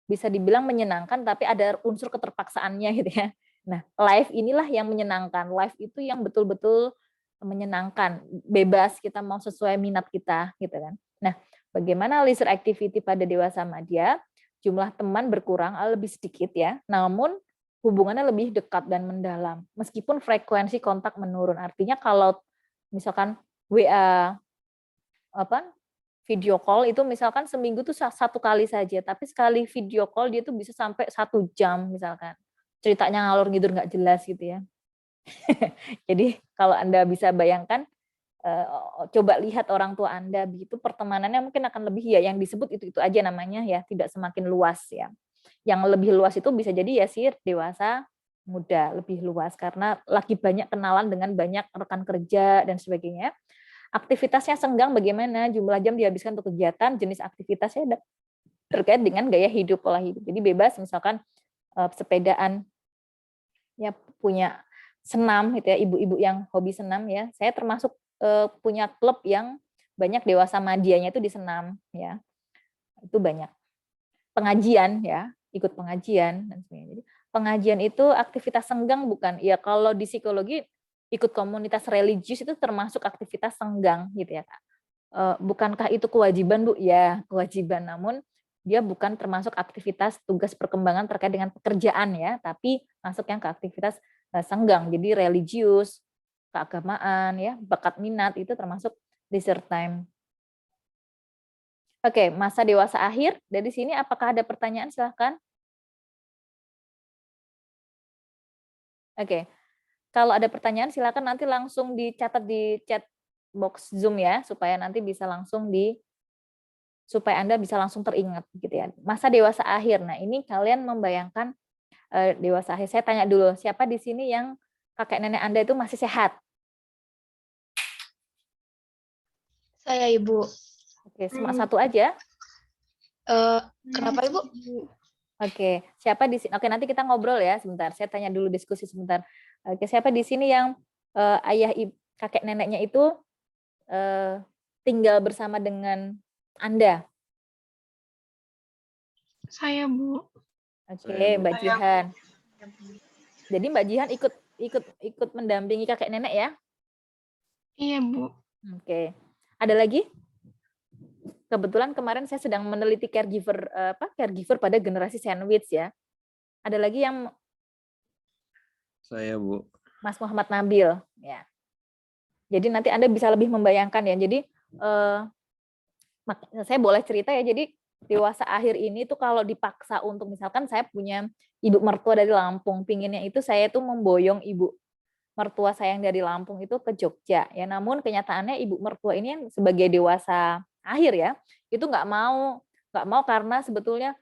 bisa dibilang menyenangkan, tapi ada unsur keterpaksaannya gitu ya. Nah, live inilah yang menyenangkan. Live itu yang betul-betul menyenangkan, bebas kita mau sesuai minat kita gitu kan. Nah, bagaimana leisure activity pada dewasa madya? Jumlah teman berkurang, lebih sedikit ya. Namun hubungannya lebih dekat dan mendalam. Meskipun frekuensi kontak menurun. Artinya kalau misalkan WA apa video call itu misalkan seminggu tuh satu kali saja, tapi sekali video call dia tuh bisa sampai 1 jam misalkan. Ceritanya ngalor ngidur nggak jelas gitu ya. Jadi kalau Anda bisa bayangkan, coba lihat orang tua Anda begitu pertemanannya mungkin akan lebih ya yang disebut itu aja namanya ya, tidak semakin luas ya. Yang lebih luas itu bisa jadi ya sih dewasa muda, lebih luas karena lagi banyak kenalan dengan banyak rekan kerja dan sebagainya. Aktivitasnya senggang bagaimana, jumlah jam dihabiskan untuk kegiatan, jenis aktivitasnya terkait dengan gaya hidup, pola hidup. Jadi bebas misalkan sepedaan, ya punya senam gitu ya, ibu-ibu yang hobi senam ya. Saya termasuk punya klub yang banyak dewasa madianya itu di senam ya. Itu banyak. Pengajian ya, ikut pengajian dan sebagainya. Jadi pengajian itu aktivitas senggang bukan? Ya kalau di psikologi ikut komunitas religius itu termasuk aktivitas senggang gitu ya Kak. Bukankah itu kewajiban Bu? Ya kewajiban, namun dia bukan termasuk aktivitas tugas perkembangan terkait dengan pekerjaan ya, tapi masuk yang ke aktivitas senggang. Jadi religius, keagamaan ya, bakat minat itu termasuk leisure time. Oke, masa dewasa akhir. Dari sini apakah ada pertanyaan? Silahkan. Oke, kalau ada pertanyaan silakan nanti langsung dicatat di chat box Zoom ya, supaya nanti bisa langsung supaya Anda bisa langsung teringat gitu ya. Masa dewasa akhir. Nah, ini kalian membayangkan dewasa akhir. Saya tanya dulu, siapa di sini yang kakek nenek Anda itu masih sehat? Saya Ibu. Oke, cuma satu aja. Kenapa Ibu? Oke, siapa di sini? Oke, nanti kita ngobrol ya sebentar. Saya tanya dulu diskusi sebentar. Oke, siapa di sini yang kakek neneknya itu tinggal bersama dengan Anda? Saya Bu. Oke, Mbak Jihan. Jadi Mbak Jihan ikut mendampingi kakek nenek ya? Iya Bu. Oke. Ada lagi? Kebetulan kemarin saya sedang meneliti caregiver pada generasi sandwich ya. Ada lagi yang Saya Bu. Mas Muhammad Nabil ya. Jadi nanti Anda bisa lebih membayangkan ya. Jadi saya boleh cerita ya. Jadi dewasa akhir ini tuh kalau dipaksa untuk misalkan saya punya ibu mertua dari Lampung, pinginnya itu saya tuh memboyong ibu mertua saya yang dari Lampung itu ke Jogja ya. Namun kenyataannya ibu mertua ini yang sebagai dewasa akhir ya, itu nggak mau karena sebetulnya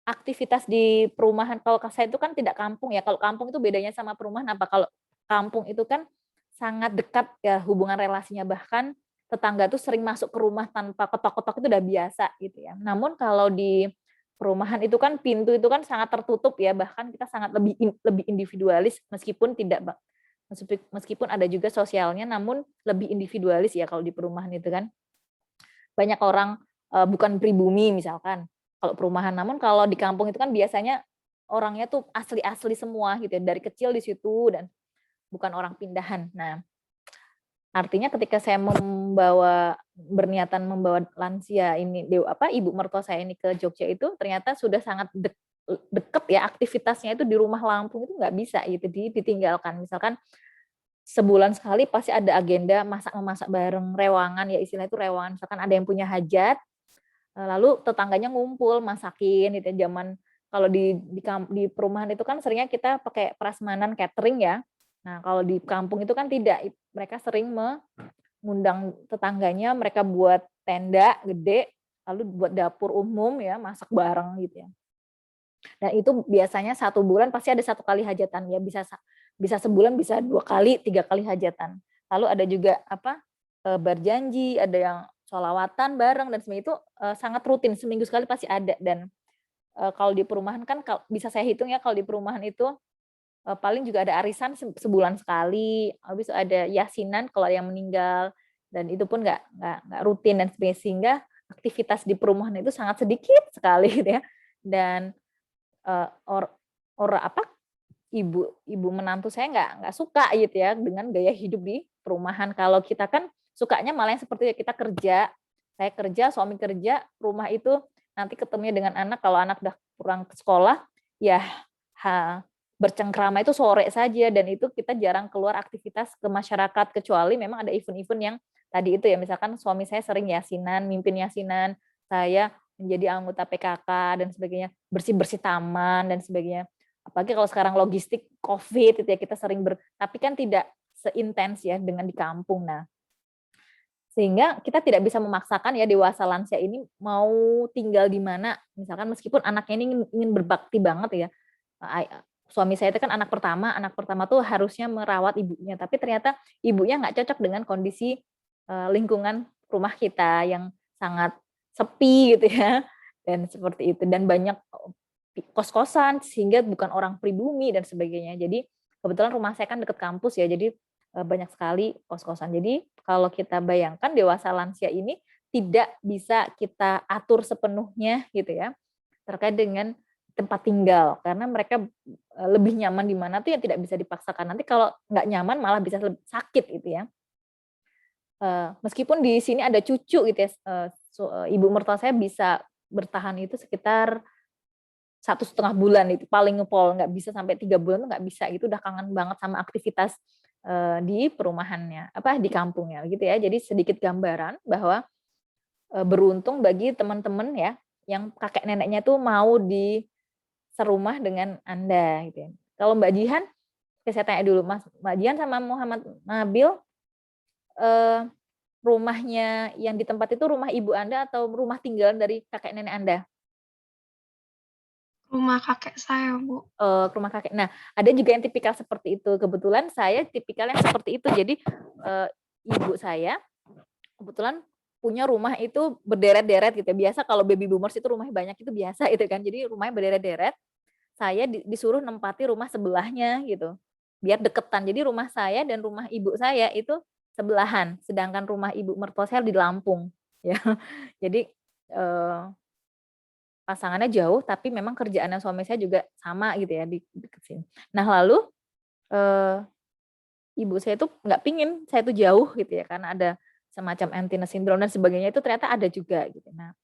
aktivitas di perumahan, kalau saya itu kan tidak kampung ya. Kalau kampung itu bedanya sama perumahan apa? Kalau kampung itu kan sangat dekat ya hubungan relasinya, bahkan tetangga tuh sering masuk ke rumah tanpa ketok-ketok itu udah biasa gitu ya. Namun kalau di perumahan itu kan pintu itu kan sangat tertutup ya, bahkan kita sangat lebih individualis meskipun tidak meskipun ada juga sosialnya, namun lebih individualis ya kalau di perumahan itu kan. Banyak orang bukan pribumi misalkan kalau perumahan, namun kalau di kampung itu kan biasanya orangnya tuh asli-asli semua gitu ya, dari kecil di situ dan bukan orang pindahan. Nah, artinya ketika saya berniatan membawa lansia ini, ibu mertua saya ini ke Jogja itu ternyata sudah sangat deket ya, aktivitasnya itu di rumah Lampung itu nggak bisa gitu ditinggalkan. Misalkan sebulan sekali pasti ada agenda masak-memasak bareng, rewangan ya istilahnya itu rewangan. Misalkan ada yang punya hajat, lalu tetangganya ngumpul masakin gitu ya. Zaman kalau di perumahan itu kan seringnya kita pakai prasmanan catering ya. Nah, kalau di kampung itu kan tidak, mereka sering mengundang tetangganya, mereka buat tenda gede, lalu buat dapur umum ya, masak bareng gitu ya. Dan itu biasanya 1 bulan pasti ada 1 kali hajatan ya, bisa sebulan bisa 2 kali, 3 kali hajatan. Lalu ada juga berjanji, ada yang sholawatan bareng dan sebagainya itu sangat rutin, seminggu sekali pasti ada. Dan kalau di perumahan kan bisa saya hitung ya, kalau di perumahan itu paling juga ada arisan sebulan sekali, habis itu ada yasinan kalau ada yang meninggal, dan itu pun nggak rutin dan sebagainya, sehingga aktivitas di perumahan itu sangat sedikit sekali gitu ya. Dan ibu menantu saya nggak suka gitu ya dengan gaya hidup di perumahan. Kalau kita kan sukanya malah yang seperti kita kerja, saya kerja, suami kerja, rumah itu nanti ketemunya dengan anak, kalau anak udah pulang ke sekolah, ya bercengkrama itu sore saja, dan itu kita jarang keluar aktivitas ke masyarakat, kecuali memang ada event-event yang tadi itu ya, misalkan suami saya sering yasinan, mimpin yasinan, saya menjadi anggota PKK dan sebagainya, bersih-bersih taman dan sebagainya. Apalagi kalau sekarang logistik COVID itu ya, kita sering tapi kan tidak seintens ya dengan di kampung. Nah, sehingga kita tidak bisa memaksakan ya dewasa lansia ini mau tinggal di mana, misalkan meskipun anaknya ini ingin berbakti banget ya. Suami saya itu kan anak pertama tuh harusnya merawat ibunya, tapi ternyata ibunya nggak cocok dengan kondisi lingkungan rumah kita yang sangat sepi gitu ya, dan seperti itu, dan banyak kos-kosan sehingga bukan orang pribumi dan sebagainya. Jadi kebetulan rumah saya kan dekat kampus ya, jadi banyak sekali kos-kosan. Jadi kalau kita bayangkan dewasa lansia ini tidak bisa kita atur sepenuhnya gitu ya, terkait dengan tempat tinggal, karena mereka lebih nyaman di mana tuh yang tidak bisa dipaksakan. Nanti kalau nggak nyaman malah bisa sakit gitu ya. Meskipun di sini ada cucu gitu ya, ibu mertua saya bisa bertahan itu sekitar 1,5 bulan itu paling ngepol, nggak bisa sampai 3 bulan tuh nggak bisa gitu, udah kangen banget sama aktivitas di perumahannya, di kampungnya gitu ya. Jadi sedikit gambaran bahwa beruntung bagi teman-teman ya, yang kakek neneknya tuh mau di serumah dengan Anda gitu ya. Kalau Mbak Jihan, saya tanya dulu Mbak Jihan sama Muhammad Nabil, rumahnya yang di tempat itu rumah ibu Anda atau rumah tinggalan dari kakek nenek Anda? Rumah kakek saya, Bu. Rumah kakek. Nah, ada juga yang tipikal seperti itu. Kebetulan saya tipikal yang seperti itu. Jadi ibu saya kebetulan punya rumah itu berderet-deret gitu ya. Biasa kalau baby boomers itu rumahnya banyak itu biasa itu kan. Jadi rumahnya berderet-deret. Saya disuruh nempati rumah sebelahnya gitu. Biar deketan. Jadi rumah saya dan rumah ibu saya itu sebelahan. Sedangkan rumah ibu mertua saya di Lampung ya. Jadi pasangannya jauh, tapi memang kerjaannya suami saya juga sama gitu ya di dekat sini. Nah lalu ibu saya tuh nggak pingin saya tuh jauh gitu ya, karena ada semacam emptiness syndrome dan sebagainya, itu ternyata ada juga gitu. Nah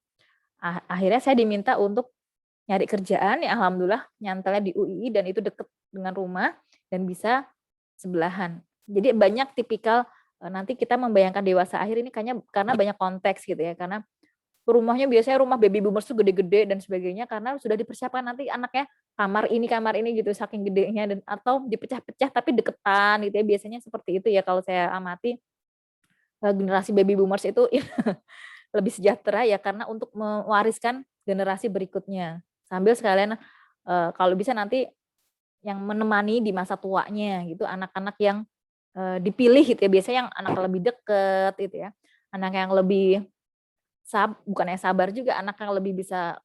akhirnya saya diminta untuk nyari kerjaan, ya alhamdulillah nyantelnya di UII dan itu deket dengan rumah dan bisa sebelahan. Jadi banyak tipikal nanti kita membayangkan dewasa akhir ini kayaknya karena banyak konteks gitu ya, karena rumahnya biasanya rumah baby boomers tuh gede-gede dan sebagainya karena sudah dipersiapkan nanti anaknya kamar ini gitu saking gedenya dan atau dipecah-pecah tapi deketan gitu ya biasanya seperti itu ya kalau saya amati generasi baby boomers itu lebih sejahtera ya karena untuk mewariskan generasi berikutnya sambil sekalian kalau bisa nanti yang menemani di masa tuanya gitu anak-anak yang dipilih gitu ya biasanya yang anak lebih deket gitu ya anak yang lebih bukannya sabar juga anak yang lebih bisa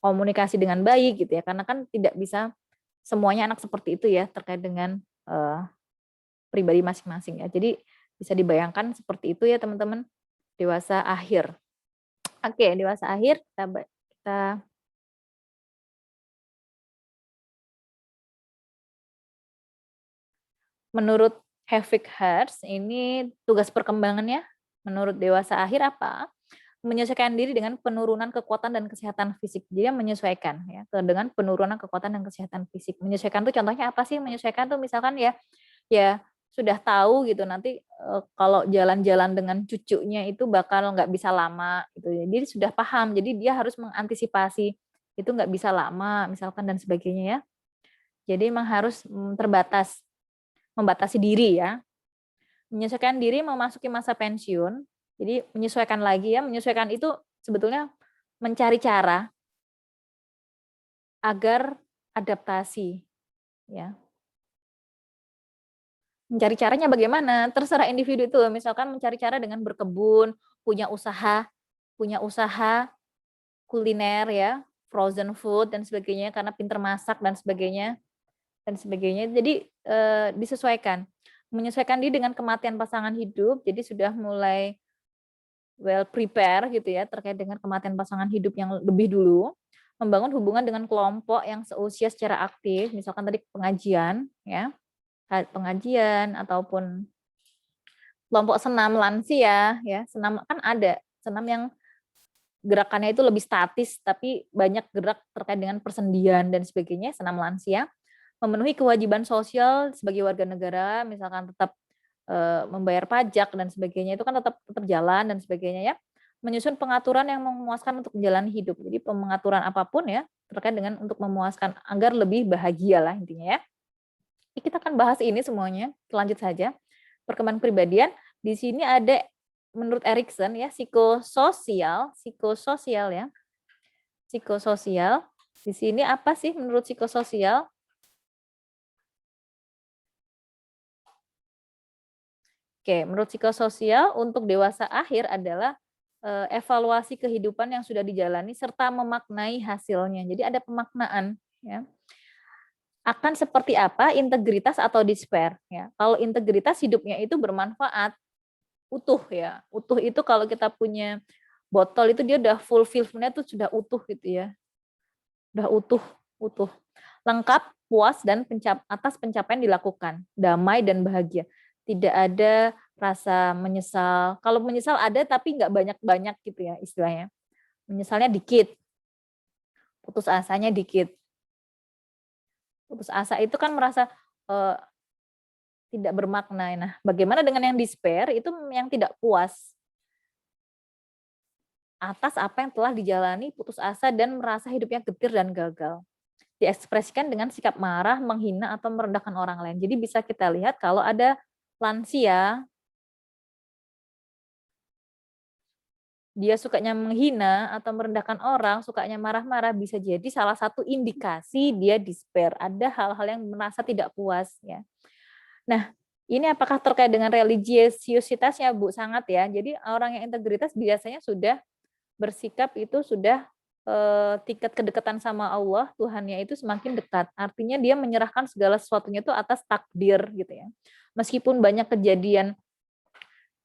komunikasi dengan baik gitu ya karena kan tidak bisa semuanya anak seperti itu ya terkait dengan pribadi masing-masing ya jadi bisa dibayangkan seperti itu ya teman-teman dewasa akhir. Oke dewasa akhir kita menurut Havik Hertz ini tugas perkembangannya menurut dewasa akhir apa? Menyesuaikan diri dengan penurunan kekuatan dan kesehatan fisik. Jadi menyesuaikan ya dengan penurunan kekuatan dan kesehatan fisik. Menyesuaikan tuh contohnya apa sih? Menyesuaikan tuh misalkan ya sudah tahu gitu nanti kalau jalan-jalan dengan cucunya itu bakal nggak bisa lama gitu. Jadi sudah paham. Jadi dia harus mengantisipasi itu nggak bisa lama misalkan dan sebagainya ya. Jadi memang harus terbatas, membatasi diri ya. Menyesuaikan diri memasuki masa pensiun. Jadi menyesuaikan lagi ya, menyesuaikan itu sebetulnya mencari cara agar adaptasi ya. Mencari caranya bagaimana? Terserah individu itu. Misalkan mencari cara dengan berkebun, punya usaha kuliner ya, frozen food dan sebagainya karena pinter masak dan sebagainya. Jadi disesuaikan. Menyesuaikan diri dengan kematian pasangan hidup, jadi sudah mulai well prepare gitu ya terkait dengan kematian pasangan hidup yang lebih dulu, membangun hubungan dengan kelompok yang seusia secara aktif, misalkan tadi pengajian ya, pengajian ataupun kelompok senam lansia ya, senam kan ada senam yang gerakannya itu lebih statis tapi banyak gerak terkait dengan persendian dan sebagainya, senam lansia, memenuhi kewajiban sosial sebagai warga negara, misalkan tetap membayar pajak dan sebagainya itu kan tetap jalan dan sebagainya ya. Menyusun pengaturan yang memuaskan untuk menjalani hidup. Jadi pengaturan apapun ya terkait dengan untuk memuaskan agar lebih bahagia lah intinya ya. Kita akan bahas ini semuanya. Lanjut saja. Perkembangan kepribadian. Di sini ada menurut Erikson ya psikososial ya. Psikososial. Di sini apa sih menurut psikososial? Oke, menurut psikososial untuk dewasa akhir adalah evaluasi kehidupan yang sudah dijalani serta memaknai hasilnya. Jadi ada pemaknaan ya. Akan seperti apa integritas atau despair ya. Kalau integritas hidupnya itu bermanfaat, utuh ya. Utuh itu kalau kita punya botol itu dia udah fulfillment-nya tuh sudah utuh gitu ya. Udah utuh. Lengkap, puas dan atas pencapaian dilakukan, damai dan bahagia. Tidak ada rasa menyesal. Kalau menyesal ada tapi nggak banyak-banyak gitu ya istilahnya. Menyesalnya dikit. Putus asanya dikit. Putus asa itu kan merasa tidak bermakna. Nah, bagaimana dengan yang despair itu yang tidak puas atas apa yang telah dijalani, putus asa dan merasa hidupnya getir dan gagal. Diekspresikan dengan sikap marah, menghina atau merendahkan orang lain. Jadi bisa kita lihat kalau ada lansia dia sukanya menghina atau merendahkan orang, sukanya marah-marah, bisa jadi salah satu indikasi dia despair. Ada hal-hal yang merasa tidak puas ya. Nah, ini apakah terkait dengan religiositasnya Bu? Sangat ya. Jadi orang yang integritas biasanya sudah bersikap itu sudah tingkat kedekatan sama Allah, Tuhannya itu semakin dekat. Artinya dia menyerahkan segala sesuatunya itu atas takdir gitu ya. Meskipun banyak kejadian.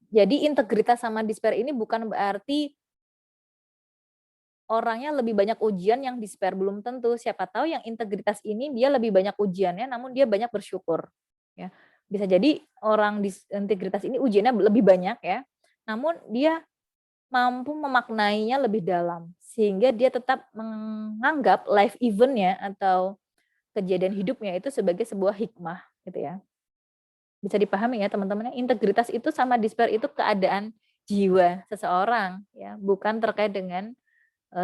Jadi integritas sama despair ini bukan berarti orangnya lebih banyak ujian yang despair, belum tentu. Siapa tahu yang integritas ini dia lebih banyak ujiannya namun dia banyak bersyukur. Ya. Bisa jadi orang integritas ini ujiannya lebih banyak ya. Namun dia mampu memaknainya lebih dalam sehingga dia tetap menganggap life event-nya atau kejadian hidupnya itu sebagai sebuah hikmah gitu ya. Bisa dipahami ya teman-teman, integritas itu sama despair itu keadaan jiwa seseorang, ya, bukan terkait dengan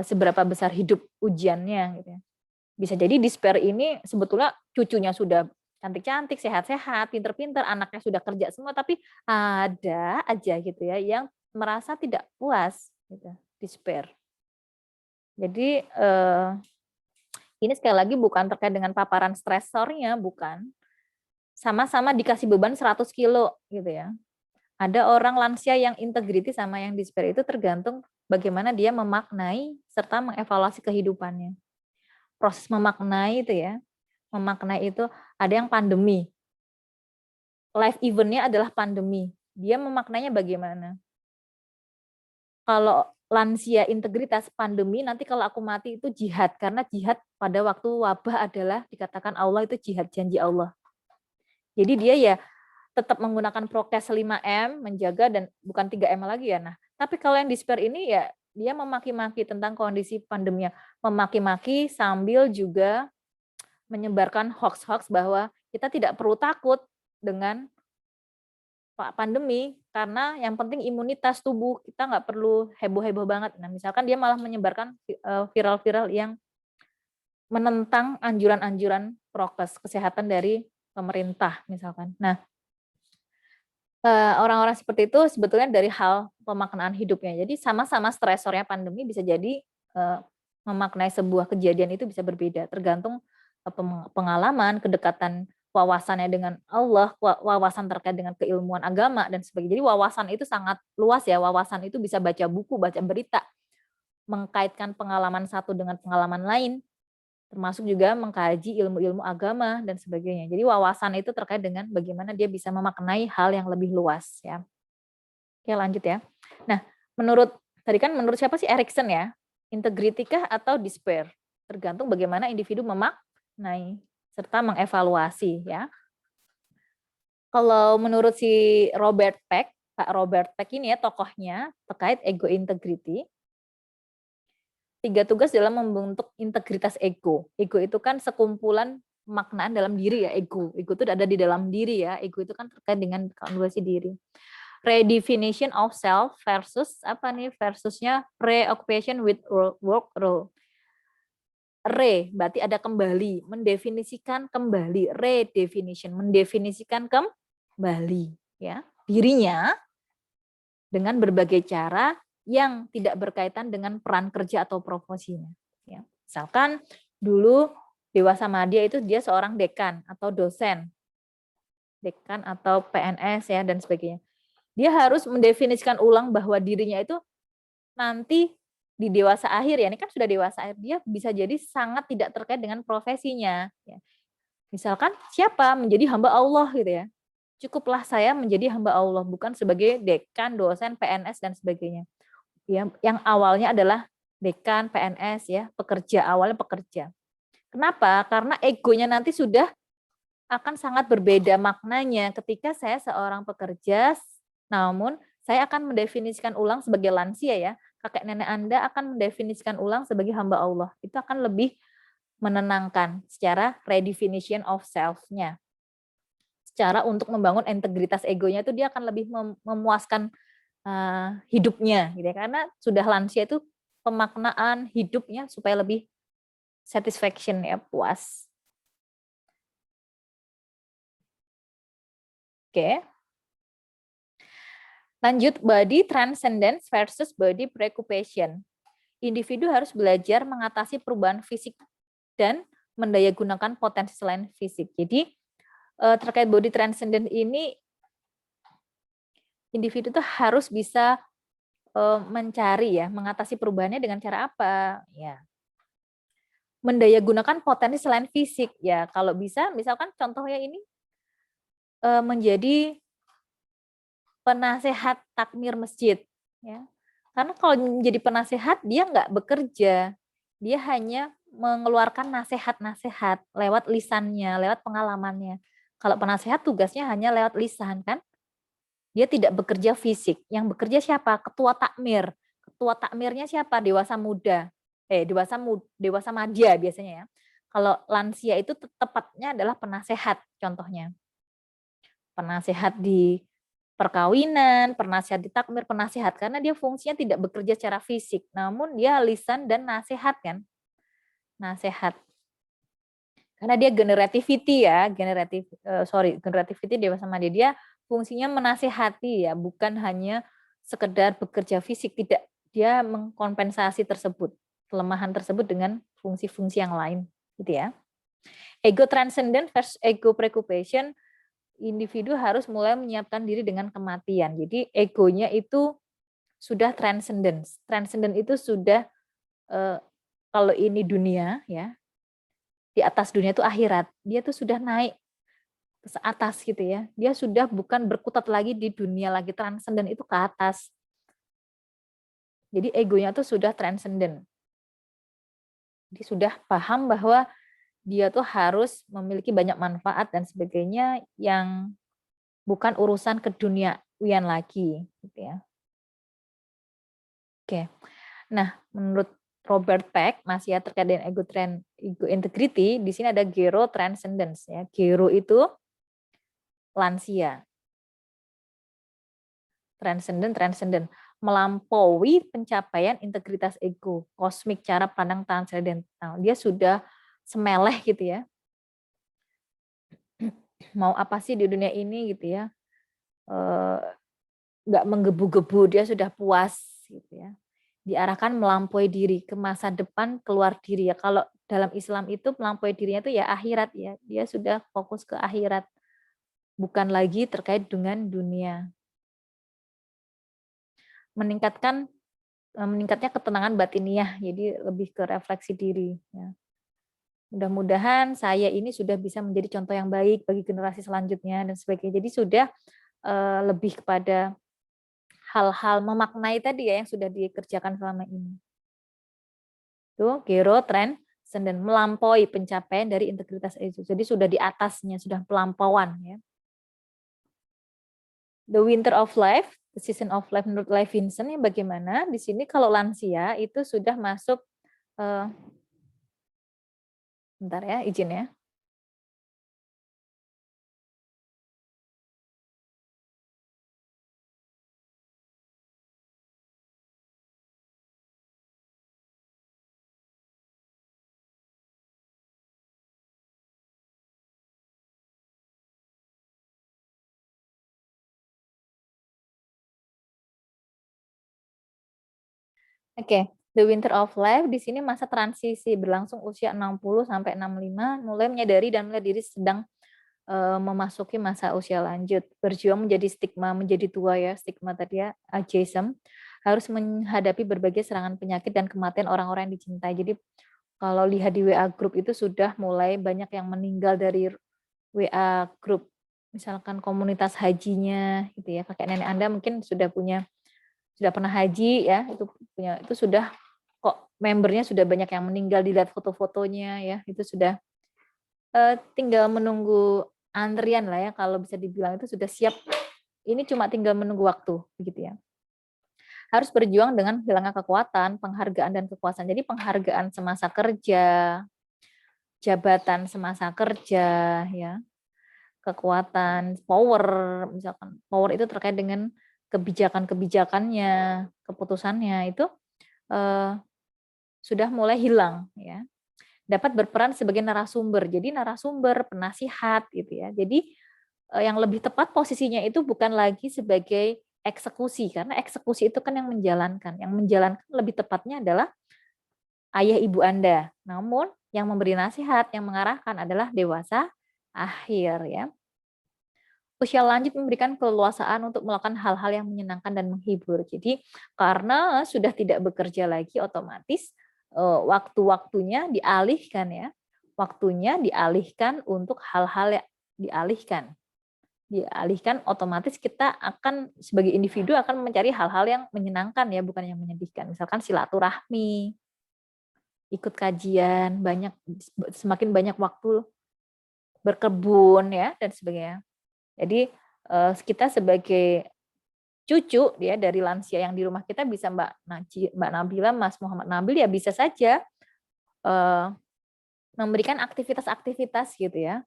seberapa besar hidup ujiannya, gitu ya. Bisa jadi despair ini sebetulnya cucunya sudah cantik-cantik, sehat-sehat, pinter-pinter, anaknya sudah kerja semua, tapi ada aja gitu ya yang merasa tidak puas, gitu, despair. Jadi ini sekali lagi bukan terkait dengan paparan stresornya, bukan. Sama-sama dikasih beban 100 kilo gitu ya. Ada orang lansia yang integriti sama yang despair itu tergantung bagaimana dia memaknai serta mengevaluasi kehidupannya. Proses memaknai itu ya, memaknai itu ada yang pandemi. Life event-nya adalah pandemi. Dia memaknainya bagaimana? Kalau lansia integritas pandemi, nanti kalau aku mati itu jihad. Karena jihad pada waktu wabah adalah dikatakan Allah itu jihad, janji Allah. Jadi dia ya tetap menggunakan prokes 5M, menjaga dan bukan 3M lagi ya. Nah, tapi kalau yang despair ini ya dia memaki-maki tentang kondisi pandeminya, memaki-maki sambil juga menyebarkan hoax-hoax bahwa kita tidak perlu takut dengan pandemi karena yang penting imunitas tubuh, kita nggak perlu heboh-heboh banget. Nah, misalkan dia malah menyebarkan viral-viral yang menentang anjuran-anjuran prokes kesehatan dari pemerintah misalkan. Nah, orang-orang seperti itu sebetulnya dari hal pemaknaan hidupnya. Jadi sama-sama stresornya pandemi bisa jadi memaknai sebuah kejadian itu bisa berbeda, tergantung pengalaman, kedekatan wawasannya dengan Allah, wawasan terkait dengan keilmuan agama dan sebagainya. Jadi wawasan itu sangat luas ya, wawasan itu bisa baca buku, baca berita, mengkaitkan pengalaman satu dengan pengalaman lain, termasuk juga mengkaji ilmu-ilmu agama dan sebagainya. Jadi wawasan itu terkait dengan bagaimana dia bisa memaknai hal yang lebih luas ya. Oke, lanjut ya. Nah, tadi kan menurut siapa sih Erikson ya? Integrity kah atau despair? Tergantung bagaimana individu memaknai serta mengevaluasi ya. Kalau menurut si Robert Peck, Pak Robert Peck ini ya tokohnya terkait ego integrity. 3 tugas dalam membentuk integritas ego. Ego itu kan sekumpulan maknaan dalam diri ya, ego. Ego itu ada di dalam diri ya. Ego itu kan terkait dengan kondisi diri. Redefinition of self versus apa nih? Versusnya preoccupation with work role. Berarti ada kembali, mendefinisikan kembali, redefinition, mendefinisikan kembali ya dirinya dengan berbagai cara yang tidak berkaitan dengan peran kerja atau profesinya. Ya. Misalkan dulu Dewa Samadya itu dia seorang dekan atau dosen, dekan atau PNS ya dan sebagainya. Dia harus mendefinisikan ulang bahwa dirinya itu nanti di dewasa akhir ya, ini kan sudah dewasa akhir, dia bisa jadi sangat tidak terkait dengan profesinya. Ya. Misalkan siapa menjadi hamba Allah gitu ya. Cukuplah saya menjadi hamba Allah, bukan sebagai dekan, dosen, PNS dan sebagainya. Ya, yang awalnya adalah dekan, PNS ya, pekerja, awalnya pekerja. Kenapa? Karena egonya nanti sudah akan sangat berbeda maknanya ketika saya seorang pekerja, namun saya akan mendefinisikan ulang sebagai lansia ya, kakek nenek Anda akan mendefinisikan ulang sebagai hamba Allah. Itu akan lebih menenangkan secara redefinition of self-nya. Secara untuk membangun integritas egonya itu dia akan lebih memuaskan hidupnya gitu ya. Karena sudah lansia itu pemaknaan hidupnya supaya lebih satisfaction ya, puas. Oke. Lanjut, body transcendence versus body preoccupation. Individu harus belajar mengatasi perubahan fisik dan mendayagunakan potensi selain fisik. Jadi terkait body transcendence ini individu itu harus bisa mencari ya, mengatasi perubahannya dengan cara apa? Ya. Mendayagunakan potensi selain fisik ya. Kalau bisa misalkan contohnya ini menjadi penasehat takmir masjid ya. Karena kalau menjadi penasehat dia nggak bekerja, dia hanya mengeluarkan nasihat-nasihat lewat lisannya, lewat pengalamannya. Kalau penasehat tugasnya hanya lewat lisan kan, dia tidak bekerja fisik. Yang bekerja siapa? Ketua takmir. Ketua takmirnya siapa? Dewasa muda. Dewasa madya biasanya ya. Kalau lansia itu tepatnya adalah penasehat contohnya. Penasehat di perkawinan, penasihat di takmir, penasihat, karena dia fungsinya tidak bekerja secara fisik, namun dia lisan dan nasihat kan, nasihat. Karena dia generativity ya, generativity Dewa sama dia fungsinya menasihati ya, bukan hanya sekedar bekerja fisik, tidak, dia mengkompensasi tersebut, kelemahan tersebut dengan fungsi-fungsi yang lain, gitu ya. Ego transcendent versus ego preoccupation, individu harus mulai menyiapkan diri dengan kematian. Jadi egonya itu sudah transcendent. Transcendent itu sudah kalau ini dunia ya, di atas dunia itu akhirat. Dia tuh sudah naik ke atas gitu ya. Dia sudah bukan berkutat lagi di dunia lagi, transcendent itu ke atas. Jadi egonya tuh sudah transcendent. Dia sudah paham bahwa dia tuh harus memiliki banyak manfaat dan sebagainya yang bukan urusan keduniawian lagi gitu ya. Oke. Nah, menurut Robert Peck masih ya terkait dengan ego integrity, di sini ada gero transcendence ya. Gero itu lansia. Transcendent melampaui pencapaian integritas ego, kosmik, cara pandang transcendental. Dia sudah semeleh gitu ya. Mau apa sih di dunia ini gitu ya. Nggak menggebu-gebu, dia sudah puas gitu ya. Diarahkan melampaui diri ke masa depan, keluar diri ya. Kalau dalam Islam itu melampaui dirinya itu ya akhirat ya. Dia sudah fokus ke akhirat, bukan lagi terkait dengan dunia. Meningkatnya ketenangan batiniah, jadi lebih ke refleksi diri ya. Mudah-mudahan saya ini sudah bisa menjadi contoh yang baik bagi generasi selanjutnya dan sebagainya. Jadi sudah lebih kepada hal-hal memaknai tadi ya yang sudah dikerjakan selama ini. Itu gero transcendent, melampaui pencapaian dari integritas itu. Jadi sudah di atasnya, sudah pelampauan ya. The winter of life, the season of life menurut Levinson ya bagaimana? Di sini kalau lansia itu sudah masuk bentar ya, izin ya. Oke, the winter of life di sini masa transisi berlangsung usia 60 sampai 65, mulai menyadari dan melihat diri sedang memasuki masa usia lanjut, berjuang menjadi stigma, menjadi tua ya, stigma tadi ya, ageism, harus menghadapi berbagai serangan penyakit dan kematian orang-orang yang dicintai. Jadi kalau lihat di WA group itu sudah mulai banyak yang meninggal dari WA group, misalkan komunitas hajinya gitu ya, kakek nenek Anda mungkin sudah pernah haji ya, itu sudah kok membernya sudah banyak yang meninggal, dilihat foto-fotonya ya, itu sudah tinggal menunggu antrian lah ya, kalau bisa dibilang itu sudah siap. Ini cuma tinggal menunggu waktu begitu ya. Harus berjuang dengan hilangnya kekuatan, penghargaan dan kekuasaan. Jadi penghargaan semasa kerja, jabatan semasa kerja ya, kekuatan, power, misalkan power itu terkait dengan kebijakan-kebijakannya, keputusannya itu sudah mulai hilang ya. Dapat berperan sebagai narasumber. Jadi narasumber, penasihat gitu ya. Jadi yang lebih tepat posisinya itu bukan lagi sebagai eksekusi, karena eksekusi itu kan yang menjalankan. Yang menjalankan lebih tepatnya adalah ayah ibu Anda. Namun yang memberi nasihat, yang mengarahkan adalah dewasa akhir ya. Usia lanjut memberikan keleluasaan untuk melakukan hal-hal yang menyenangkan dan menghibur. Jadi karena sudah tidak bekerja lagi, otomatis waktu-waktunya dialihkan ya. Waktunya dialihkan untuk hal-hal yang dialihkan, otomatis kita akan sebagai individu akan mencari hal-hal yang menyenangkan ya, bukan yang menyedihkan. Misalkan silaturahmi, ikut kajian, semakin banyak waktu berkebun ya dan sebagainya. Jadi kita sebagai cucu ya dari lansia yang di rumah kita bisa Mbak Nabila, Mas Muhammad Nabil ya bisa saja memberikan aktivitas-aktivitas gitu ya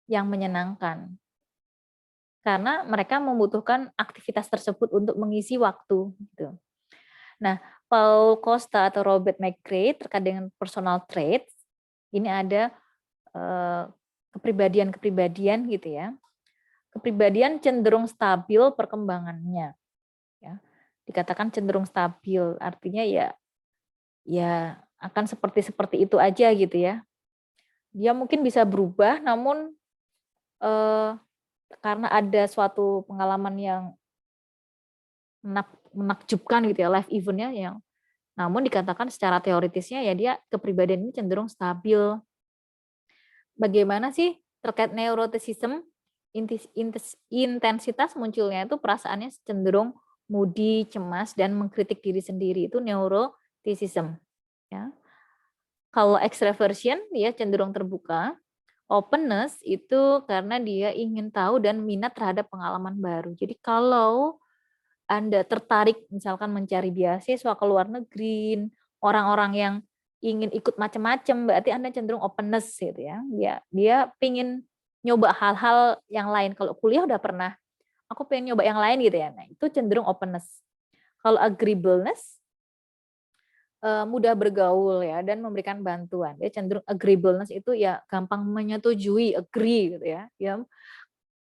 yang menyenangkan. karena mereka membutuhkan aktivitas tersebut untuk mengisi waktu gitu. Nah, Paul Costa atau Robert McCrae terkait dengan personal traits, ini ada kepribadian-kepribadian gitu ya. Kepribadian cenderung stabil perkembangannya. Ya. Dikatakan cenderung stabil, artinya ya akan seperti itu aja gitu ya. Dia mungkin bisa berubah, namun karena ada suatu pengalaman yang menakjubkan gitu ya, life event-nya yang namun dikatakan secara teoritisnya ya dia kepribadian ini cenderung stabil. Bagaimana sih terkait neuroticism? Intensitas munculnya itu perasaannya cenderung moody, cemas, dan mengkritik diri sendiri, itu neuroticism. Ya. Kalau extraversion dia cenderung terbuka, openness itu karena dia ingin tahu dan minat terhadap pengalaman baru. Jadi kalau Anda tertarik misalkan mencari beasiswa ke luar negeri, orang-orang yang ingin ikut macam-macam, berarti Anda cenderung openness gitu ya. Dia pingin nyoba hal-hal yang lain. Kalau kuliah udah pernah, aku pengen nyoba yang lain gitu ya. Nah, itu cenderung openness. Kalau agreeableness, mudah bergaul ya dan memberikan bantuan. Dia cenderung agreeableness itu ya gampang menyetujui, agree gitu ya. Ya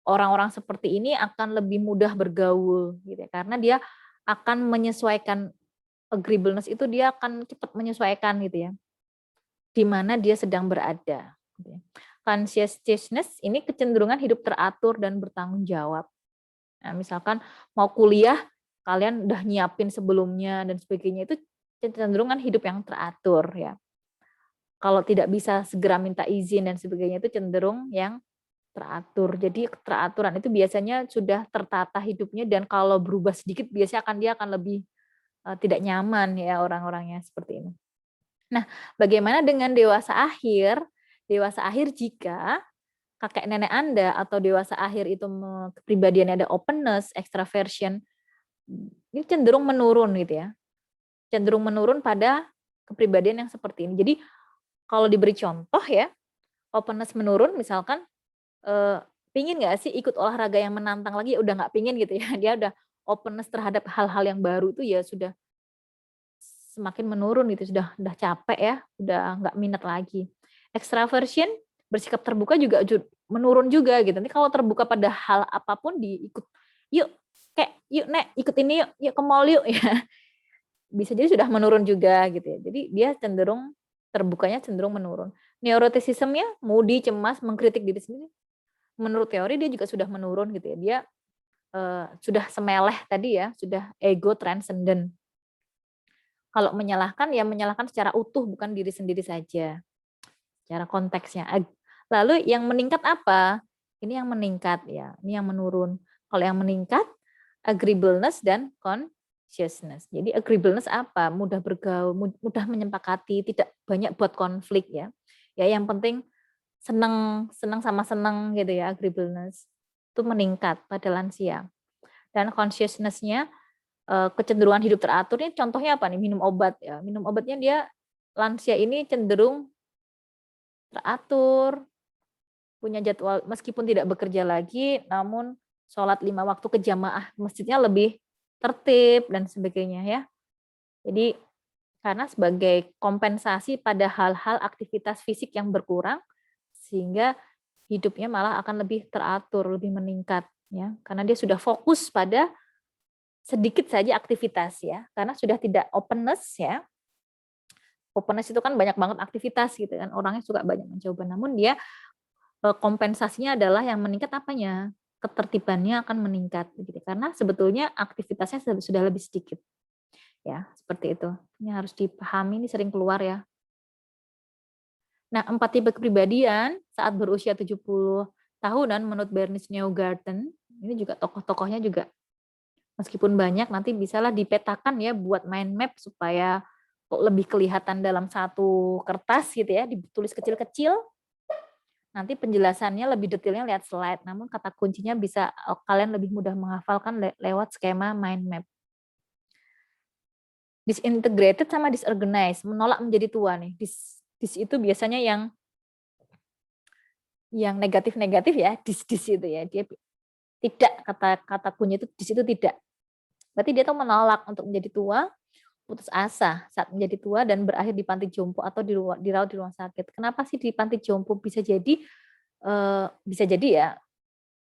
orang-orang seperti ini akan lebih mudah bergaul gitu ya, karena dia akan menyesuaikan agreeableness itu dia akan cepat menyesuaikan gitu ya, di mana dia sedang berada. Gitu ya. Conscientiousness ini kecenderungan hidup teratur dan bertanggung jawab. Nah, misalkan mau kuliah, kalian udah nyiapin sebelumnya dan sebagainya, itu kecenderungan hidup yang teratur ya. Kalau tidak bisa segera minta izin dan sebagainya itu cenderung yang teratur. Jadi keteraturan itu biasanya sudah tertata hidupnya dan kalau berubah sedikit biasanya dia akan lebih tidak nyaman ya orang-orangnya seperti ini. Nah, bagaimana dengan dewasa akhir? Dewasa akhir jika kakek nenek Anda atau dewasa akhir itu kepribadiannya ada openness, extraversion, ini cenderung menurun gitu ya. Cenderung menurun pada kepribadian yang seperti ini. Jadi kalau diberi contoh ya, openness menurun misalkan pingin nggak sih ikut olahraga yang menantang lagi? Udah nggak pingin gitu ya. Dia udah openness terhadap hal-hal yang baru itu ya sudah semakin menurun gitu, sudah capek ya, udah nggak minat lagi. Extraversion, bersikap terbuka juga menurun juga gitu. Nanti kalau terbuka pada hal apapun diikut, yuk yuk nek ikut ini yuk ke mall yuk ya. Bisa jadi sudah menurun juga gitu ya. Jadi dia cenderung terbukanya cenderung menurun. Neuroticism-nya moody, cemas, mengkritik diri sendiri. Menurut teori dia juga sudah menurun gitu ya. Dia sudah semeleh tadi ya, sudah ego transcendent. Kalau menyalahkan, ya menyalahkan secara utuh, bukan diri sendiri saja. Secara konteksnya. Lalu yang meningkat apa? Ini yang meningkat ya, ini yang menurun. Kalau yang meningkat, agreeableness dan consciousness. Jadi agreeableness apa? Mudah bergaul, mudah menyepakati, tidak banyak buat konflik ya. Ya yang penting senang sama senang gitu ya, agreeableness. Itu meningkat pada lansia. Dan consciousness-nya kecenderungan hidup teratur ini contohnya apa nih? Minum obat ya. Minum obatnya dia lansia ini cenderung teratur, punya jadwal meskipun tidak bekerja lagi, namun sholat 5 waktu ke jamaah masjidnya lebih tertib dan sebagainya ya. Jadi karena sebagai kompensasi pada hal-hal aktivitas fisik yang berkurang, sehingga hidupnya malah akan lebih teratur, lebih meningkat ya. Karena dia sudah fokus pada sedikit saja aktivitas ya, karena sudah tidak openness ya. Openness itu kan banyak banget aktivitas gitu kan, orangnya suka banyak mencoba. Namun dia kompensasinya adalah yang meningkat apanya? Ketertibannya akan meningkat gitu. Karena sebetulnya aktivitasnya sudah lebih sedikit. Ya, seperti itu. Ini harus dipahami, ini sering keluar ya. Nah, 4 tipe kepribadian saat berusia 70 tahunan menurut Bernice Newgarden, ini juga tokoh-tokohnya juga meskipun banyak nanti bisalah dipetakan ya buat mind map supaya kok lebih kelihatan dalam satu kertas gitu ya, ditulis kecil-kecil. Nanti penjelasannya lebih detailnya lihat slide, namun kata kuncinya bisa kalian lebih mudah menghafalkan lewat skema mind map. Disintegrated sama disorganized, menolak menjadi tua nih. Dis itu biasanya yang negatif-negatif ya, dis itu ya. Dia Tidak, kata kunya itu di situ tidak. Berarti dia tuh menolak untuk menjadi tua, putus asa saat menjadi tua dan berakhir di panti jompo atau dirawat di rumah sakit. Kenapa sih di panti jompo? Bisa jadi ya.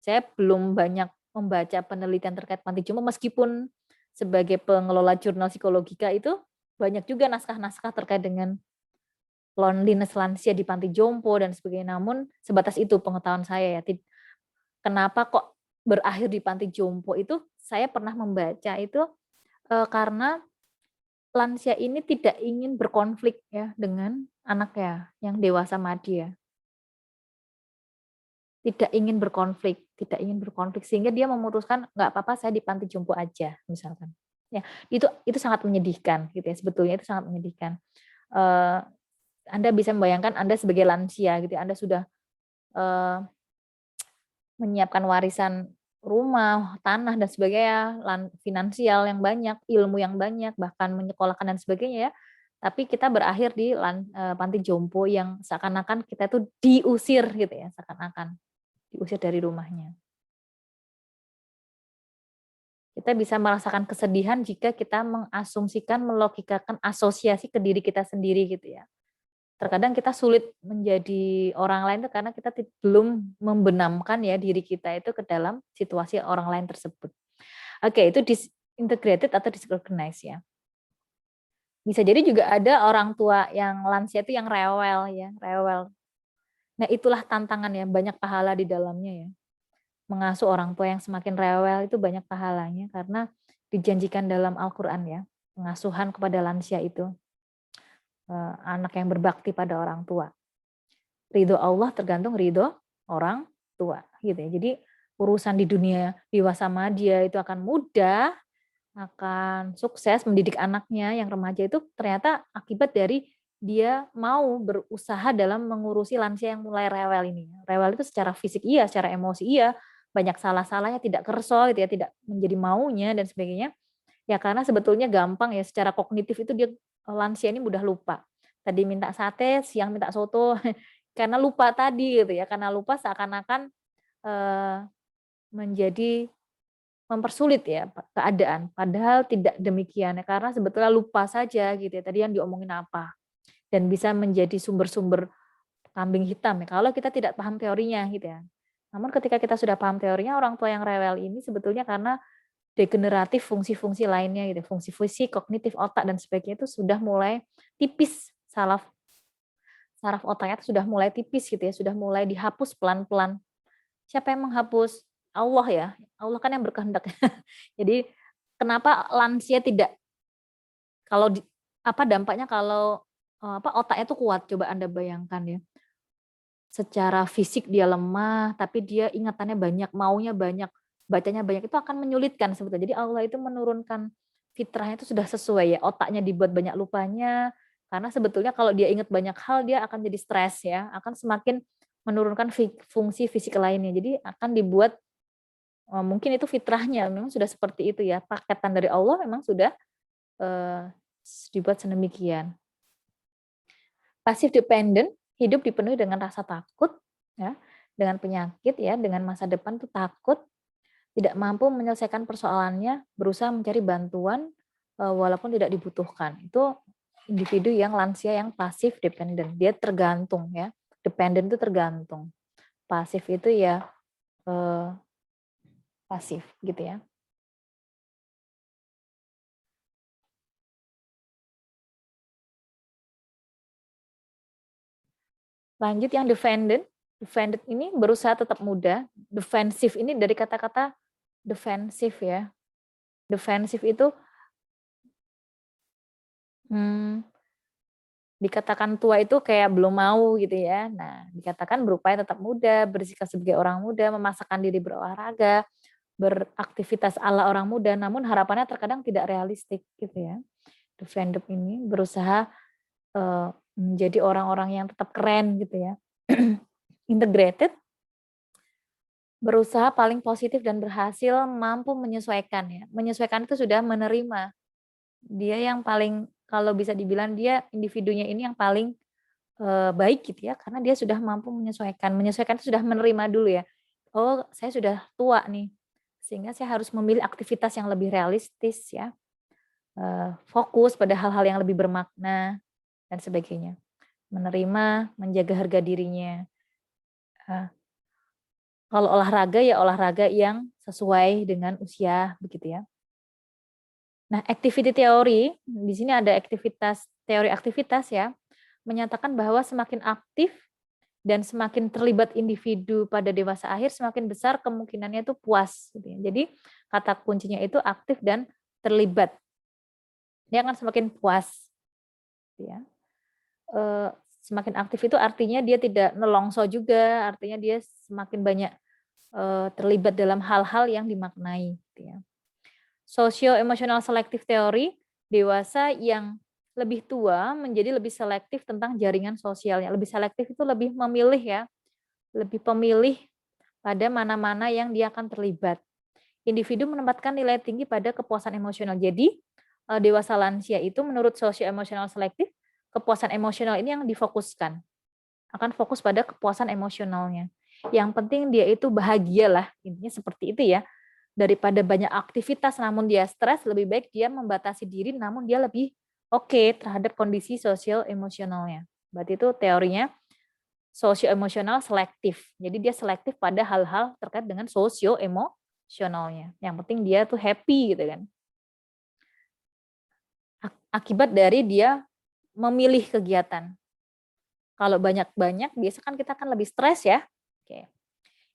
Saya belum banyak membaca penelitian terkait panti jompo meskipun sebagai pengelola jurnal psikologika itu banyak juga naskah-naskah terkait dengan loneliness lansia di panti jompo dan sebagainya. Namun sebatas itu pengetahuan saya ya. Kenapa kok berakhir di panti jompo itu saya pernah membaca itu karena lansia ini tidak ingin berkonflik ya dengan anaknya yang dewasa madya. Tidak ingin berkonflik sehingga dia memutuskan nggak apa-apa saya di panti jompo aja misalkan. Ya, itu sangat menyedihkan gitu ya. Sebetulnya itu sangat menyedihkan. Anda bisa membayangkan Anda sebagai lansia gitu ya, Anda sudah menyiapkan warisan rumah, tanah dan sebagainya, finansial yang banyak, ilmu yang banyak, bahkan menyekolahkan dan sebagainya ya. Tapi kita berakhir di panti jompo yang seakan-akan kita tuh diusir gitu ya, seakan-akan diusir dari rumahnya. Kita bisa merasakan kesedihan jika kita mengasumsikan, melogikakan asosiasi ke diri kita sendiri gitu ya. Terkadang kita sulit menjadi orang lain itu karena kita belum membenamkan ya diri kita itu ke dalam situasi orang lain tersebut. Oke, itu disintegrated atau disorganized ya. Bisa jadi juga ada orang tua yang lansia itu yang rewel ya, rewel. Nah, itulah tantangan ya, banyak pahala di dalamnya ya. Mengasuh orang tua yang semakin rewel itu banyak pahalanya karena dijanjikan dalam Al-Qur'an ya, pengasuhan kepada lansia itu. Anak yang berbakti pada orang tua. Ridho Allah tergantung ridho orang tua gitu ya. Jadi urusan di dunia dewasa madya itu akan mudah, akan sukses mendidik anaknya yang remaja itu ternyata akibat dari dia mau berusaha dalam mengurusi lansia yang mulai rewel ini. Rewel itu secara fisik iya, secara emosi iya, banyak salah-salahnya, tidak kerso gitu ya, tidak menjadi maunya dan sebagainya. Ya karena sebetulnya gampang ya, secara kognitif itu dia lansia ini mudah lupa. Tadi minta sate, siang minta soto, karena lupa tadi gitu ya, karena lupa seakan-akan menjadi mempersulit ya keadaan. Padahal tidak demikian ya, karena sebetulnya lupa saja gitu ya, tadi yang diomongin apa. Dan bisa menjadi sumber-sumber kambing hitam ya, kalau kita tidak paham teorinya gitu ya. Namun ketika kita sudah paham teorinya, orang tua yang rewel ini sebetulnya karena degeneratif fungsi-fungsi lainnya gitu, fungsi-fungsi kognitif otak dan sebagainya itu sudah mulai tipis, saraf otaknya itu sudah mulai tipis gitu ya, sudah mulai dihapus pelan-pelan. Siapa yang menghapus? Allah ya, Allah kan yang berkehendak. Jadi kenapa lansia tidak, kalau apa dampaknya kalau otaknya itu kuat, coba Anda bayangkan ya. Secara fisik dia lemah, tapi dia ingatannya banyak, maunya banyak, bacanya banyak, itu akan menyulitkan sebetulnya. Jadi Allah itu menurunkan fitrahnya itu sudah sesuai ya, otaknya dibuat banyak lupanya, karena sebetulnya kalau dia ingat banyak hal, dia akan jadi stres ya, akan semakin menurunkan fungsi fisik lainnya. Jadi akan dibuat, mungkin itu fitrahnya, memang sudah seperti itu ya, paketan dari Allah memang sudah dibuat sedemikian. Passive dependent, hidup dipenuhi dengan rasa takut, ya, dengan penyakit, ya, dengan masa depan tuh takut, tidak mampu menyelesaikan persoalannya, berusaha mencari bantuan walaupun tidak dibutuhkan. Itu individu yang lansia yang passive dependent, dia tergantung ya. Dependent itu tergantung. Pasif itu ya pasif gitu ya. Lanjut yang defendant. Defendant ini berusaha tetap muda. Defensif ini dari kata-kata defensif ya. Defensif itu dikatakan tua itu kayak belum mau gitu ya. Nah, dikatakan berupaya tetap muda, bersikap sebagai orang muda, memaksakan diri berolahraga, beraktivitas ala orang muda, namun harapannya terkadang tidak realistik gitu ya. Defendant ini berusaha menjadi orang-orang yang tetap keren gitu ya. Integrated, berusaha paling positif dan berhasil mampu menyesuaikan ya. Menyesuaikan itu sudah menerima. Dia yang paling, kalau bisa dibilang dia individunya ini yang paling baik gitu ya, karena dia sudah mampu menyesuaikan. Menyesuaikan itu sudah menerima dulu ya. Oh, saya sudah tua nih. Sehingga saya harus memilih aktivitas yang lebih realistis ya, fokus pada hal-hal yang lebih bermakna dan sebagainya. Menerima, menjaga harga dirinya. Kalau olahraga ya olahraga yang sesuai dengan usia begitu ya. Nah, activity theory, di sini ada teori aktivitas ya, menyatakan bahwa semakin aktif dan semakin terlibat individu pada dewasa akhir, semakin besar kemungkinannya itu puas. Gitu ya. Jadi kata kuncinya itu aktif dan terlibat. Dia akan semakin puas. Gitu ya. Semakin aktif itu artinya dia tidak nelongso juga, artinya dia semakin banyak terlibat dalam hal-hal yang dimaknai. Gitu ya. Socio-emotional selective theory, dewasa yang lebih tua menjadi lebih selektif tentang jaringan sosialnya. Lebih selektif itu lebih memilih ya, lebih pemilih pada mana-mana yang dia akan terlibat. Individu menempatkan nilai tinggi pada kepuasan emosional. Jadi, dewasa lansia itu menurut socio-emotional selective, kepuasan emosional ini yang difokuskan. Akan fokus pada kepuasan emosionalnya. Yang penting dia itu bahagialah, intinya seperti itu ya. Daripada banyak aktivitas namun dia stres, lebih baik dia membatasi diri namun dia lebih oke terhadap kondisi sosial emosionalnya. Berarti itu teorinya sosio-emosional selektif. Jadi dia selektif pada hal-hal terkait dengan sosio-emosionalnya. Yang penting dia tuh happy gitu kan. Akibat dari dia memilih kegiatan. Kalau banyak-banyak, biasa kan kita kan lebih stres ya. Oke.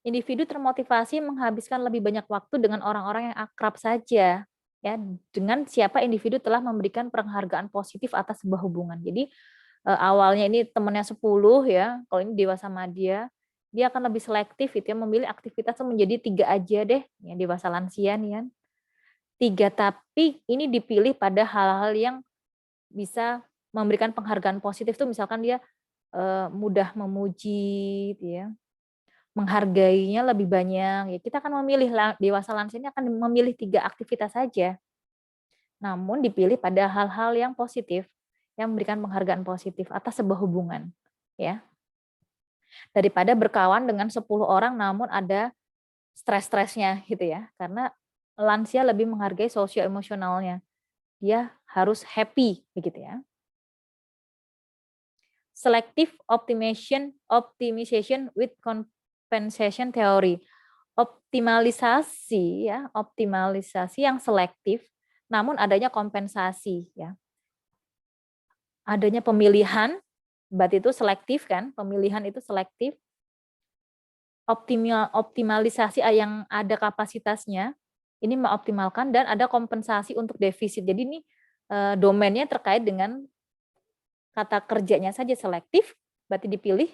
Individu termotivasi menghabiskan lebih banyak waktu dengan orang-orang yang akrab saja, ya, dengan siapa individu telah memberikan penghargaan positif atas sebuah hubungan. Jadi awalnya ini temannya 10 ya, kalau ini dewasa madya, dia akan lebih selektif itu ya, memilih aktivitas menjadi 3 aja deh, ya dewasa lansia nih kan. 3 tapi ini dipilih pada hal-hal yang bisa memberikan penghargaan positif tuh misalkan dia mudah memuji gitu ya. Menghargainya lebih banyak, ya kita akan memilih dewasa lansia ini akan memilih 3 aktivitas saja. Namun dipilih pada hal-hal yang positif, yang memberikan penghargaan positif atas sebuah hubungan, ya. Daripada berkawan dengan 10 orang namun ada stres-stresnya gitu ya. Karena lansia lebih menghargai sosio emosionalnya. Dia harus happy begitu ya. Selective optimization with compensation theory. Optimalisasi ya, optimalisasi yang selektif namun adanya kompensasi ya. Adanya pemilihan, berarti itu selektif kan, pemilihan itu selektif. Optimalisasi yang ada kapasitasnya, ini mengoptimalkan dan ada kompensasi untuk defisit. Jadi ini domainnya terkait dengan kata kerjanya saja selektif, berarti dipilih,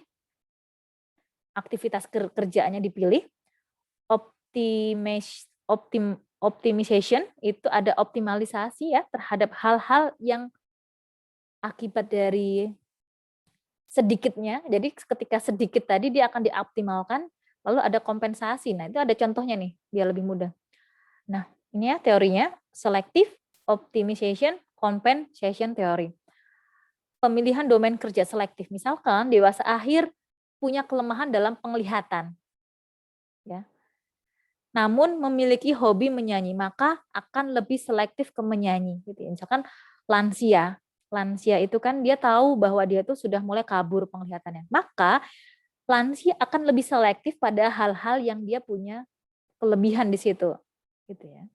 aktivitas kerjaannya dipilih. Optimization itu ada optimalisasi ya terhadap hal-hal yang akibat dari sedikitnya. Jadi ketika sedikit tadi dia akan dioptimalkan, lalu ada kompensasi. Nah, itu ada contohnya nih, biar lebih mudah. Nah, ini ya teorinya, selective optimization compensation theory. Pemilihan domain kerja selektif. Misalkan dewasa akhir punya kelemahan dalam penglihatan. Ya. Namun memiliki hobi menyanyi, maka akan lebih selektif ke menyanyi. Gitu. Misalkan lansia itu kan dia tahu bahwa dia tuh sudah mulai kabur penglihatannya. Maka lansia akan lebih selektif pada hal-hal yang dia punya kelebihan di situ. Gitu ya.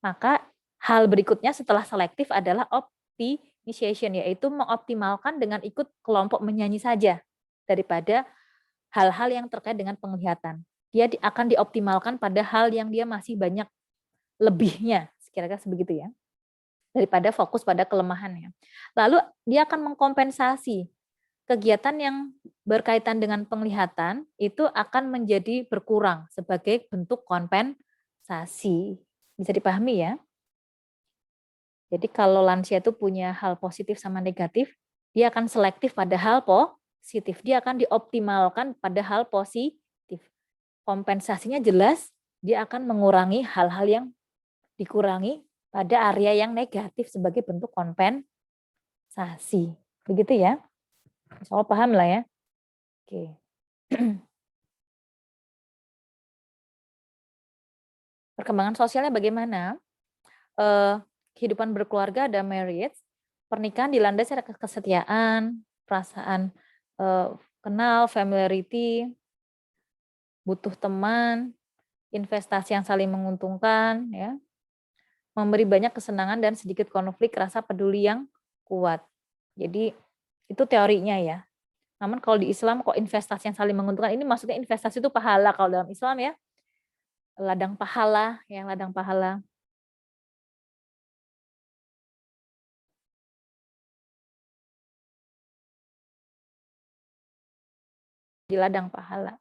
Maka hal berikutnya setelah selektif adalah optimization, yaitu mengoptimalkan dengan ikut kelompok menyanyi saja daripada hal-hal yang terkait dengan penglihatan. Dia akan dioptimalkan pada hal yang dia masih banyak lebihnya, kira-kira sebegitu ya, daripada fokus pada kelemahannya. Lalu dia akan mengkompensasi kegiatan yang berkaitan dengan penglihatan itu akan menjadi berkurang sebagai bentuk kompensasi. Bisa dipahami ya? Jadi kalau lansia itu punya hal positif sama negatif, dia akan selektif pada hal positif. Dia akan dioptimalkan pada hal positif. Kompensasinya jelas, dia akan mengurangi hal-hal yang dikurangi pada area yang negatif sebagai bentuk kompensasi. Begitu ya? Insya Allah paham lah ya. Oke. Perkembangan sosialnya bagaimana? Kehidupan berkeluarga ada marriage, pernikahan dilandasi ada kesetiaan, perasaan kenal, familiarity, butuh teman, investasi yang saling menguntungkan, ya, memberi banyak kesenangan dan sedikit konflik, rasa peduli yang kuat. Jadi itu teorinya ya. Namun kalau di Islam kok investasi yang saling menguntungkan, ini maksudnya investasi itu pahala kalau dalam Islam ya, ladang pahala, ya ladang pahala. Di ladang pahala.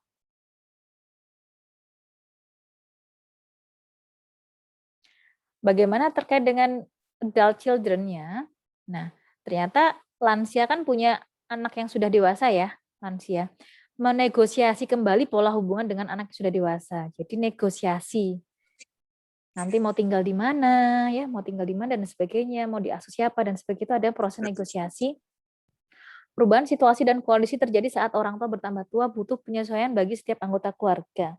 Bagaimana terkait dengan adult children-nya? Nah, ternyata lansia kan punya anak yang sudah dewasa ya, lansia. Menegosiasi kembali pola hubungan dengan anak yang sudah dewasa. Jadi negosiasi. Nanti mau tinggal di mana, ya, mau tinggal di mana dan sebagainya, mau diasuh siapa dan sebagainya, itu ada proses negosiasi. Perubahan situasi dan kondisi terjadi saat orang tua bertambah tua, butuh penyesuaian bagi setiap anggota keluarga.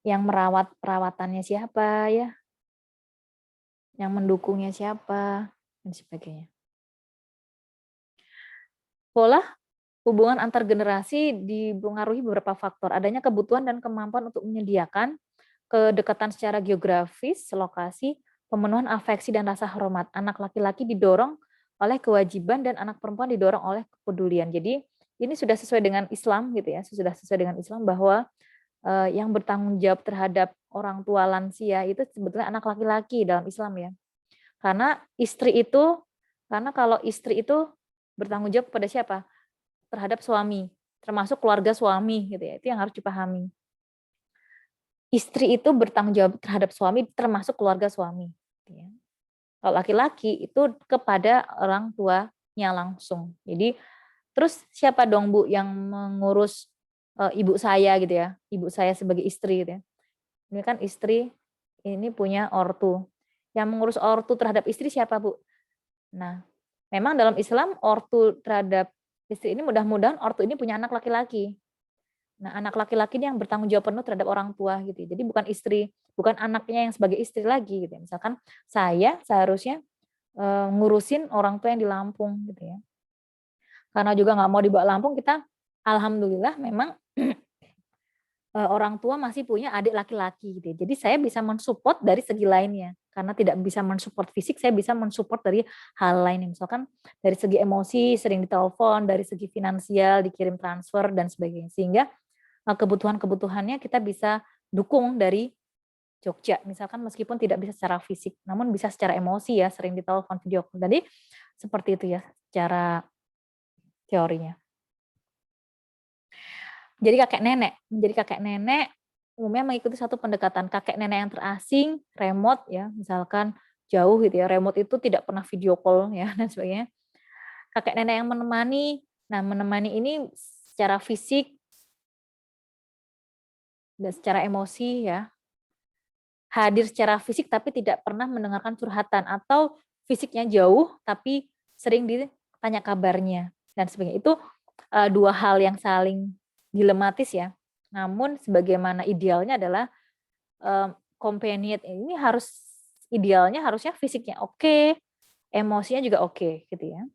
Yang merawat perawatannya siapa ya, yang mendukungnya siapa, dan sebagainya. Pola hubungan antar generasi dipengaruhi beberapa faktor. Adanya kebutuhan dan kemampuan untuk menyediakan kedekatan secara geografis, lokasi, pemenuhan afeksi dan rasa hormat. Anak laki-laki didorong oleh kewajiban dan anak perempuan didorong oleh kepedulian. Jadi ini sudah sesuai dengan Islam gitu ya, sudah sesuai dengan Islam bahwa yang bertanggung jawab terhadap orang tua lansia itu sebetulnya anak laki-laki dalam Islam ya. Karena kalau istri itu bertanggung jawab kepada siapa? Terhadap suami, termasuk keluarga suami gitu ya. Itu yang harus dipahami. Istri itu bertanggung jawab terhadap suami termasuk keluarga suami. Gitu ya. Kalau laki-laki itu kepada orang tuanya langsung. Jadi terus siapa dong Bu yang mengurus ibu saya gitu ya? Ibu saya sebagai istri gitu ya. Ini kan istri ini punya ortu. Yang mengurus ortu terhadap istri siapa Bu? Nah, memang dalam Islam ortu terhadap istri ini mudah-mudahan ortu ini punya anak laki-laki. Nah, anak laki-laki ini yang bertanggung jawab penuh terhadap orang tua gitu. Jadi bukan istri, bukan anaknya yang sebagai istri lagi gitu. Misalkan saya seharusnya ngurusin orang tua yang di Lampung gitu ya. Karena juga nggak mau dibawa Lampung, kita alhamdulillah memang orang tua masih punya adik laki-laki gitu ya. Jadi saya bisa mensupport dari segi lainnya. Karena tidak bisa mensupport fisik, saya bisa mensupport dari hal lain. Misalkan dari segi emosi, sering ditelepon, dari segi finansial, dikirim transfer, dan sebagainya. Sehingga kebutuhan-kebutuhannya kita bisa dukung dari Jogja. Misalkan meskipun tidak bisa secara fisik, namun bisa secara emosi ya, sering ditelepon, video call. Jadi seperti itu ya, secara teorinya. Jadi kakek nenek, menjadi kakek nenek umumnya mengikuti satu pendekatan kakek nenek yang terasing, remote ya, misalkan jauh gitu ya, remote itu tidak pernah video call ya dan sebagainya. Kakek nenek yang menemani, nah menemani ini secara fisik dan secara emosi ya, hadir secara fisik tapi tidak pernah mendengarkan curhatan, atau fisiknya jauh tapi sering ditanya kabarnya dan sebagainya. Itu dua hal yang saling dilematis ya. Namun sebagaimana idealnya adalah companion ini idealnya harusnya fisiknya oke, emosinya juga oke gitu ya.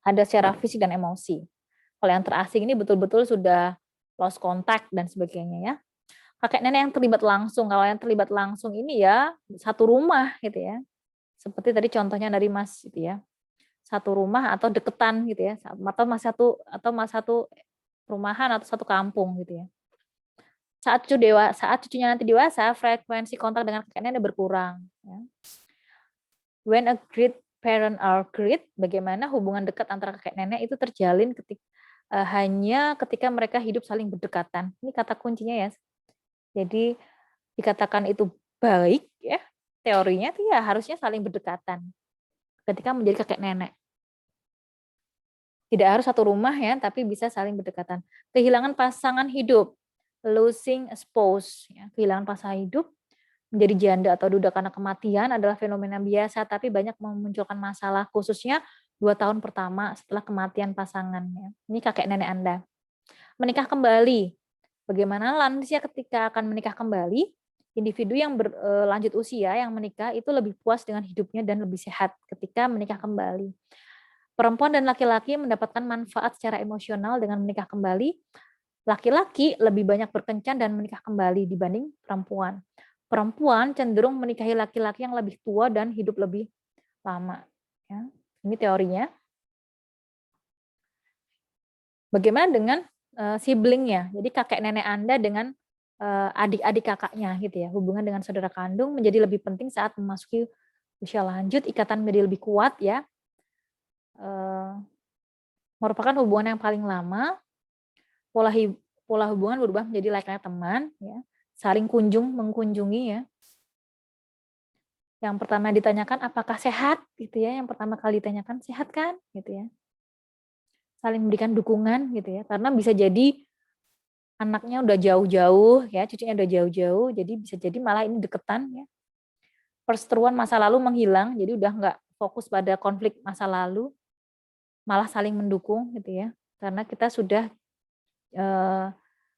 Ada secara fisik dan emosi. Kalau yang terasing ini betul-betul sudah lost contact dan sebagainya ya. Kakek nenek yang terlibat langsung, kalau yang terlibat langsung ini ya satu rumah gitu ya. Seperti tadi contohnya dari Mas gitu ya. Satu rumah atau deketan gitu ya, atau satu perumahan atau satu kampung gitu ya. Saat cucunya nanti dewasa, frekuensi kontak dengan kakek nenek berkurang. Ya. When a great parent are great, bagaimana hubungan dekat antara kakek nenek itu terjalin hanya ketika mereka hidup saling berdekatan. Ini kata kuncinya ya. Jadi dikatakan itu baik ya, teorinya itu ya harusnya saling berdekatan ketika menjadi kakek nenek. Tidak harus satu rumah ya, tapi bisa saling berdekatan. Kehilangan pasangan hidup, losing a spouse, ya, kehilangan pasangan hidup, menjadi janda atau duda karena kematian adalah fenomena biasa, tapi banyak memunculkan masalah, khususnya 2 tahun pertama setelah kematian pasangannya. Ini kakek nenek Anda. Menikah kembali. Bagaimana lansia ketika akan menikah kembali? Individu yang berlanjut usia yang menikah itu lebih puas dengan hidupnya dan lebih sehat ketika menikah kembali. Perempuan dan laki-laki mendapatkan manfaat secara emosional dengan menikah kembali. Laki-laki lebih banyak berkencan dan menikah kembali dibanding perempuan. Perempuan cenderung menikahi laki-laki yang lebih tua dan hidup lebih lama. Ya, ini teorinya. Bagaimana dengan siblingnya? Jadi kakek nenek Anda dengan adik-adik kakaknya gitu ya. Hubungan dengan saudara kandung menjadi lebih penting saat memasuki usia lanjut, ikatan menjadi lebih kuat ya. Merupakan hubungan yang paling lama. Pola hubungan berubah menjadi layaknya teman ya. Saling mengunjungi ya. Yang pertama ditanyakan apakah sehat gitu ya. Yang pertama kali ditanyakan sehat kan gitu ya. Saling memberikan dukungan gitu ya. Karena bisa jadi anaknya udah jauh-jauh ya, cucunya udah jauh-jauh, jadi bisa jadi malah ini deketan ya. Perseteruan masa lalu menghilang, jadi udah nggak fokus pada konflik masa lalu, malah saling mendukung gitu ya. Karena kita sudah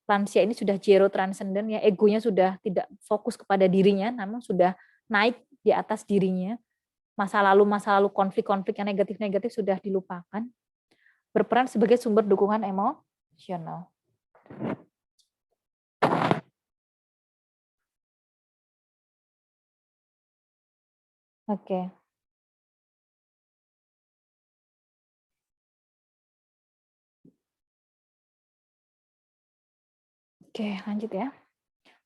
lansia ini sudah zero transcendent ya, egonya sudah tidak fokus kepada dirinya, namun sudah naik di atas dirinya. Masa lalu konflik-konflik yang negatif-negatif sudah dilupakan. Berperan sebagai sumber dukungan emosional. Oke. Oke, lanjut ya.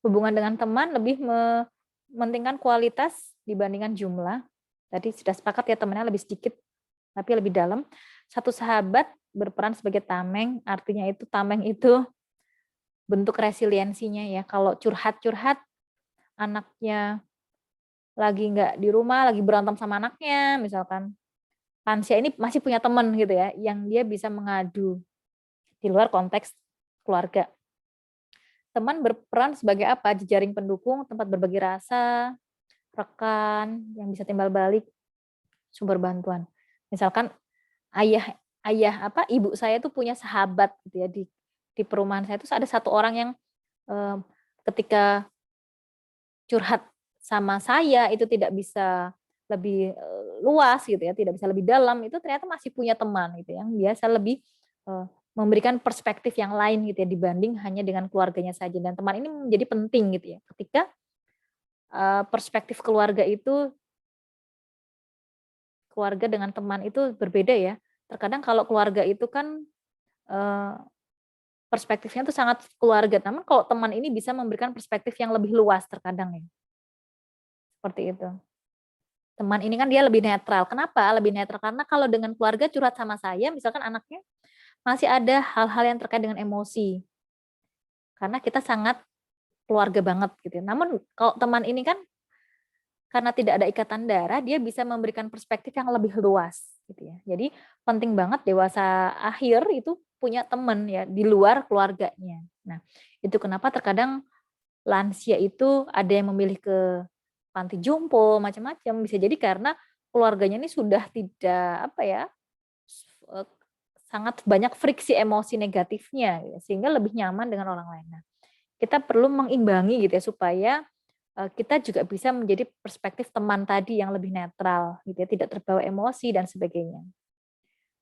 Hubungan dengan teman lebih mementingkan kualitas dibandingkan jumlah. Tadi sudah sepakat ya temannya lebih sedikit, tapi lebih dalam. Satu sahabat berperan sebagai tameng, artinya itu tameng itu bentuk resiliensinya ya. Kalau curhat-curhat, anaknya lagi nggak di rumah, lagi berantem sama anaknya, misalkan. Lansia ini masih punya teman gitu ya, yang dia bisa mengadu di luar konteks keluarga. Teman berperan sebagai apa? Jejaring pendukung, tempat berbagi rasa, rekan yang bisa timbal balik, sumber bantuan. Misalkan ibu saya tuh punya sahabat gitu ya di perumahan saya tuh ada satu orang yang ketika curhat sama saya itu tidak bisa lebih luas gitu ya, tidak bisa lebih dalam, itu ternyata masih punya teman gitu yang biasa lebih memberikan perspektif yang lain gitu ya dibanding hanya dengan keluarganya saja, dan teman ini menjadi penting gitu ya ketika perspektif keluarga dengan teman itu berbeda ya. Terkadang kalau keluarga itu kan perspektifnya itu sangat keluarga, namun kalau teman ini bisa memberikan perspektif yang lebih luas terkadang ya. Seperti itu. Teman ini kan dia lebih netral. Kenapa lebih netral? Karena kalau dengan keluarga curhat sama saya, misalkan anaknya masih ada hal-hal yang terkait dengan emosi. Karena kita sangat keluarga banget gitu. Namun kalau teman ini kan karena tidak ada ikatan darah, dia bisa memberikan perspektif yang lebih luas gitu ya. Jadi penting banget dewasa akhir itu punya teman ya di luar keluarganya. Nah, itu kenapa terkadang lansia itu ada yang memilih ke panti jompo macam-macam, bisa jadi karena keluarganya ini sudah tidak sangat banyak friksi emosi negatifnya gitu, sehingga lebih nyaman dengan orang lain. Nah, kita perlu mengimbangi gitu ya supaya kita juga bisa menjadi perspektif teman tadi yang lebih netral gitu ya, tidak terbawa emosi dan sebagainya.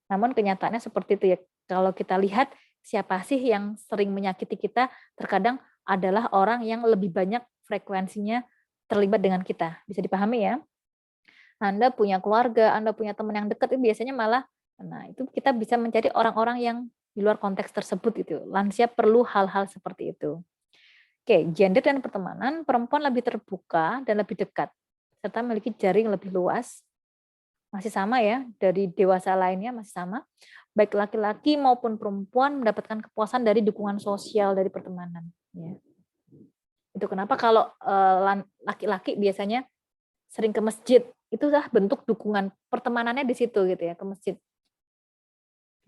Namun kenyataannya seperti itu ya. Kalau kita lihat siapa sih yang sering menyakiti kita, terkadang adalah orang yang lebih banyak frekuensinya terlibat dengan kita. Bisa dipahami ya? Anda punya keluarga, Anda punya teman yang dekat, itu biasanya malah, nah itu kita bisa mencari orang-orang yang di luar konteks tersebut itu. Lansia perlu hal-hal seperti itu. Oke, gender dan pertemanan, perempuan lebih terbuka dan lebih dekat, serta memiliki jaring lebih luas. Masih sama ya, dari dewasa lainnya masih sama. Baik laki-laki maupun perempuan mendapatkan kepuasan dari dukungan sosial dari pertemanan. Ya. Itu kenapa kalau laki-laki biasanya sering ke masjid, itu lah bentuk dukungan pertemanannya di situ gitu ya, ke masjid.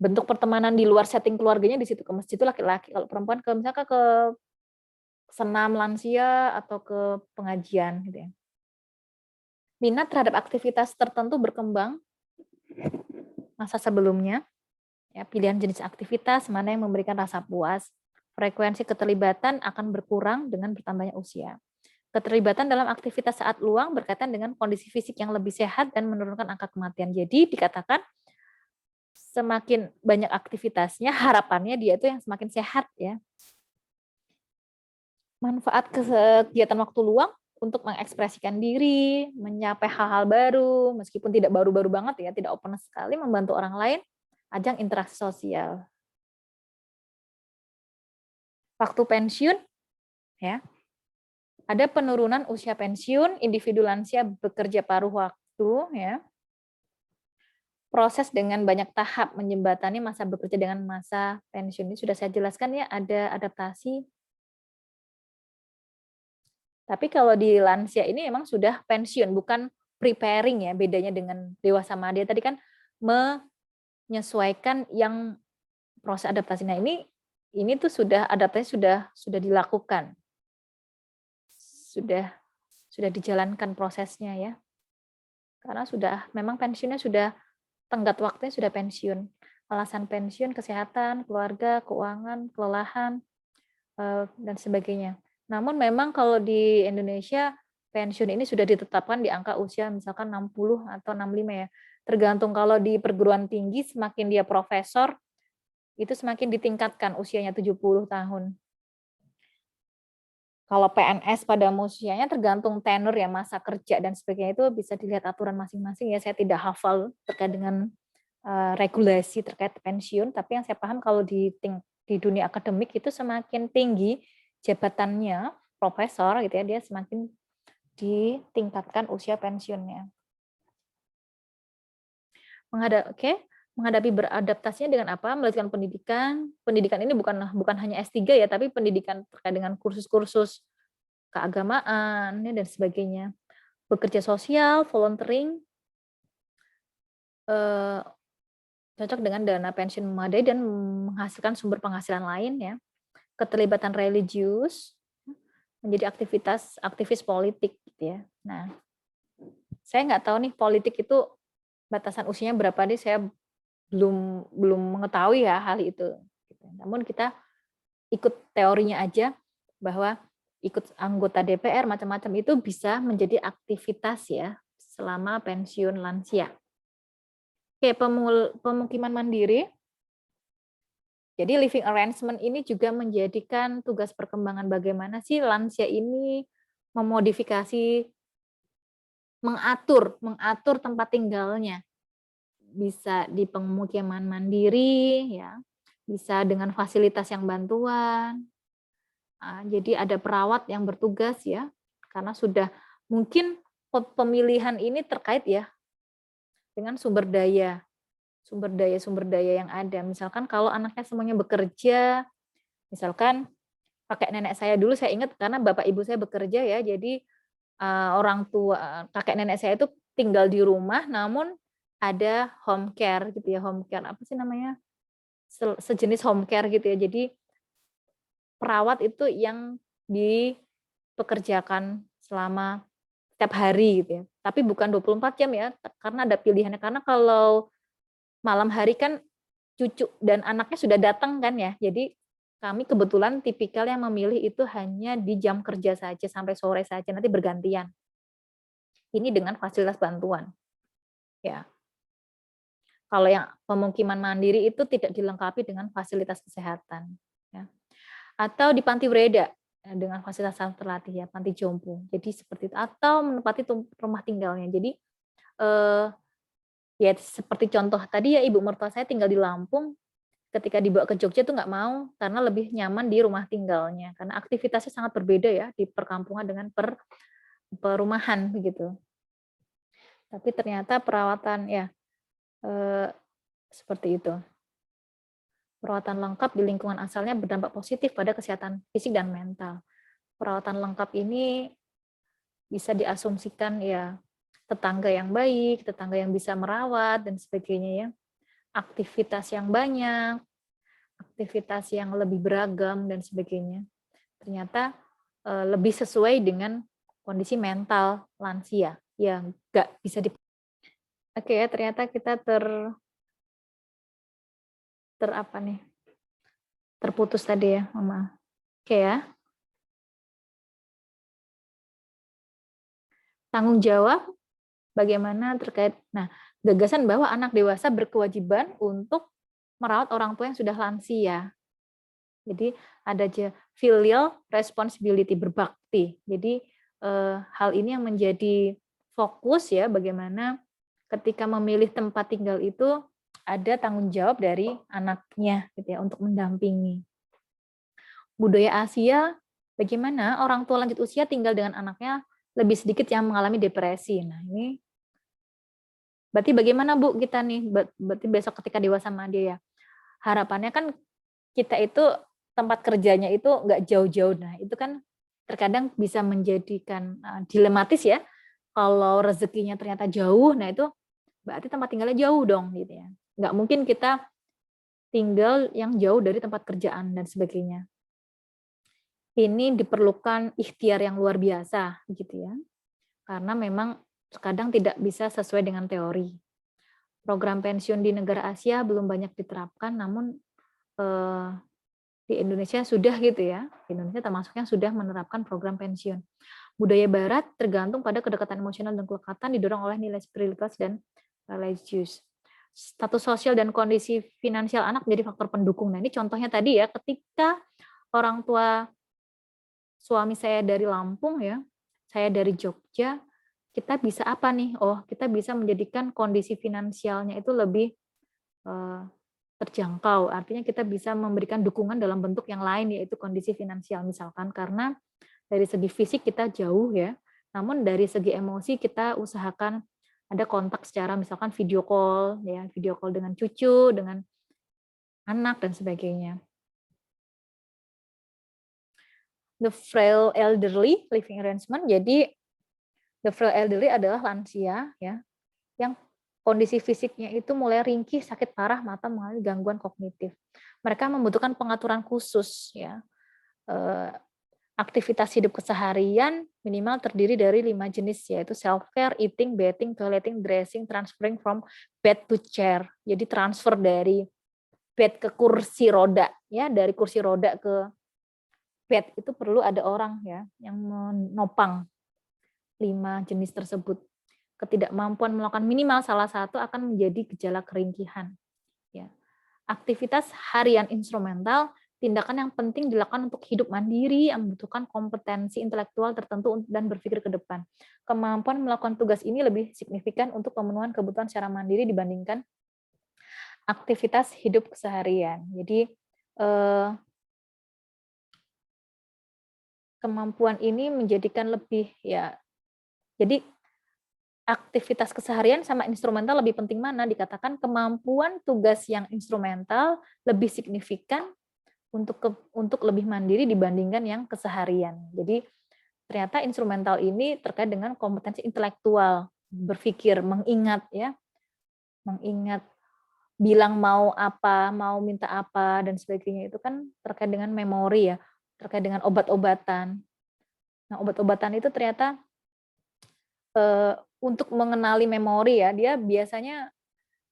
Bentuk pertemanan di luar setting keluarganya di situ, ke masjid itu laki-laki. Kalau perempuan misalkan ke senam lansia atau ke pengajian gitu ya. Minat terhadap aktivitas tertentu berkembang masa sebelumnya, ya, pilihan jenis aktivitas mana yang memberikan rasa puas, frekuensi keterlibatan akan berkurang dengan bertambahnya usia. Keterlibatan dalam aktivitas saat luang berkaitan dengan kondisi fisik yang lebih sehat dan menurunkan angka kematian. Jadi dikatakan semakin banyak aktivitasnya, harapannya dia itu yang semakin sehat ya. Manfaat kegiatan waktu luang untuk mengekspresikan diri, mencapai hal-hal baru, meskipun tidak baru-baru banget ya, tidak open sekali, membantu orang lain, ajang interaksi sosial. Waktu pensiun, ya, ada penurunan usia pensiun, individu lansia bekerja paruh waktu, ya, proses dengan banyak tahap menjembatani masa bekerja dengan masa pensiun. Ini sudah saya jelaskan ya, ada adaptasi. Tapi kalau di lansia ini memang sudah pensiun, bukan preparing ya, bedanya dengan dewasa madya tadi kan menyesuaikan yang proses adaptasi. Nah, ini tuh sudah adaptasi sudah dilakukan. Sudah dijalankan prosesnya ya. Karena memang pensiunnya sudah tenggat waktunya sudah pensiun. Alasan pensiun kesehatan, keluarga, keuangan, kelelahan dan sebagainya. Namun memang kalau di Indonesia pensiun ini sudah ditetapkan di angka usia misalkan 60 atau 65 ya. Tergantung kalau di perguruan tinggi semakin dia profesor itu semakin ditingkatkan usianya 70 tahun. Kalau PNS pada usianya tergantung tenur ya, masa kerja dan sebagainya itu bisa dilihat aturan masing-masing ya. Saya tidak hafal terkait dengan regulasi terkait pensiun, tapi yang saya paham kalau di dunia akademik itu semakin tinggi jabatannya profesor gitu ya, dia semakin ditingkatkan usia pensiunnya. Menghadapi beradaptasinya dengan apa? Melanjutkan pendidikan. Pendidikan ini bukan hanya S3 ya, tapi pendidikan terkait dengan kursus-kursus keagamaan dan sebagainya. Bekerja sosial, volunteering, cocok dengan dana pensiun memadai dan menghasilkan sumber penghasilan lain ya. Keterlibatan religius, menjadi aktivis politik gitu ya. Nah, saya nggak tahu nih politik itu batasan usianya berapa nih, saya belum mengetahui ya hal itu. Namun kita ikut teorinya aja bahwa ikut anggota DPR macam-macam itu bisa menjadi aktivitas ya selama pensiun lansia. Oke, pemukiman mandiri. Jadi living arrangement ini juga menjadikan tugas perkembangan bagaimana sih lansia ini memodifikasi, mengatur tempat tinggalnya. Bisa di pemukiman mandiri, ya, bisa dengan fasilitas yang bantuan. Jadi ada perawat yang bertugas ya, karena sudah mungkin pemilihan ini terkait ya dengan sumber daya yang ada. Misalkan kalau anaknya semuanya bekerja, misalkan kakek nenek saya dulu saya ingat karena bapak ibu saya bekerja ya, jadi orang tua kakek nenek saya itu tinggal di rumah, namun ada home care gitu ya, home care apa sih namanya, sejenis home care gitu ya. Jadi perawat itu yang dipekerjakan selama setiap hari gitu ya. Tapi bukan 24 jam ya, karena ada pilihannya. Karena kalau malam hari kan cucu dan anaknya sudah datang kan ya. Jadi kami kebetulan tipikal yang memilih itu hanya di jam kerja saja sampai sore saja, nanti bergantian. Ini dengan fasilitas bantuan. Ya. Kalau yang pemukiman mandiri itu tidak dilengkapi dengan fasilitas kesehatan. Ya. Atau di panti breda dengan fasilitas terlatih ya, panti jompo. Jadi seperti itu. Atau menempati rumah tinggalnya. Jadi ya seperti contoh tadi ya, ibu mertua saya tinggal di Lampung, ketika dibawa ke Jogja tuh nggak mau karena lebih nyaman di rumah tinggalnya. Karena aktivitasnya sangat berbeda ya di perkampungan dengan perumahan begitu. Tapi ternyata perawatan ya seperti itu. Perawatan lengkap di lingkungan asalnya berdampak positif pada kesehatan fisik dan mental. Perawatan lengkap ini bisa diasumsikan ya tetangga yang baik, tetangga yang bisa merawat dan sebagainya ya. Aktivitas yang banyak, aktivitas yang lebih beragam dan sebagainya. Ternyata lebih sesuai dengan kondisi mental lansia yang nggak bisa di. Oke ya, ternyata kita apa nih? Terputus tadi ya, Mama. Oke ya. Tanggung jawab bagaimana terkait, nah, gagasan bahwa anak dewasa berkewajiban untuk merawat orang tua yang sudah lansia. Jadi ada filial responsibility, berbakti. Jadi hal ini yang menjadi fokus ya, bagaimana ketika memilih tempat tinggal itu ada tanggung jawab dari anaknya gitu ya untuk mendampingi. Budaya Asia, bagaimana orang tua lanjut usia tinggal dengan anaknya lebih sedikit yang mengalami depresi. Nah, ini berarti bagaimana Bu kita nih, berarti besok ketika dewasa sama dia ya, harapannya kan kita itu tempat kerjanya itu nggak jauh-jauh. Nah, itu kan terkadang bisa menjadikan dilematis ya. Kalau rezekinya ternyata jauh, nah itu berarti tempat tinggalnya jauh dong gitu ya. Nggak mungkin kita tinggal yang jauh dari tempat kerjaan dan sebagainya. Ini diperlukan ikhtiar yang luar biasa gitu ya. Karena memang terkadang tidak bisa sesuai dengan teori. Program pensiun di negara Asia belum banyak diterapkan, namun di Indonesia sudah gitu ya. Indonesia termasuk yang sudah menerapkan program pensiun. Budaya Barat tergantung pada kedekatan emosional dan kelekatan didorong oleh nilai spiritualitas dan religius. Status sosial dan kondisi finansial anak menjadi faktor pendukung. Nah, ini contohnya tadi ya, ketika orang tua suami saya dari Lampung ya, saya dari Jogja, kita bisa apa nih? Oh, kita bisa menjadikan kondisi finansialnya itu lebih terjangkau. Artinya kita bisa memberikan dukungan dalam bentuk yang lain, yaitu kondisi finansial misalkan, karena dari segi fisik kita jauh ya, namun dari segi emosi kita usahakan ada kontak secara misalkan video call ya, video call dengan cucu, dengan anak dan sebagainya. The frail elderly living arrangement. Jadi the frail elderly adalah lansia ya, yang kondisi fisiknya itu mulai ringkih, sakit parah, mata mengalami gangguan kognitif. Mereka membutuhkan pengaturan khusus ya. Aktivitas hidup keseharian minimal terdiri dari 5 jenis, yaitu self-care, eating, bathing, toileting, dressing, transferring from bed to chair. Jadi transfer dari bed ke kursi roda, ya, dari kursi roda ke bed itu perlu ada orang ya yang menopang 5 jenis tersebut. Ketidakmampuan melakukan minimal salah satu akan menjadi gejala keringkihan. Ya. Aktivitas harian instrumental, tindakan yang penting dilakukan untuk hidup mandiri yang membutuhkan kompetensi intelektual tertentu dan berpikir ke depan. Kemampuan melakukan tugas ini lebih signifikan untuk pemenuhan kebutuhan secara mandiri dibandingkan aktivitas hidup keseharian. Jadi kemampuan ini menjadikan lebih ya. Jadi aktivitas keseharian sama instrumental lebih penting mana? Dikatakan kemampuan tugas yang instrumental lebih signifikan untuk lebih mandiri dibandingkan yang keseharian. Jadi ternyata instrumental ini terkait dengan kompetensi intelektual, berpikir, mengingat ya, mengingat, bilang mau apa, mau minta apa dan sebagainya itu kan terkait dengan memori ya, terkait dengan obat-obatan. Nah, obat-obatan itu ternyata untuk mengenali memori ya, dia biasanya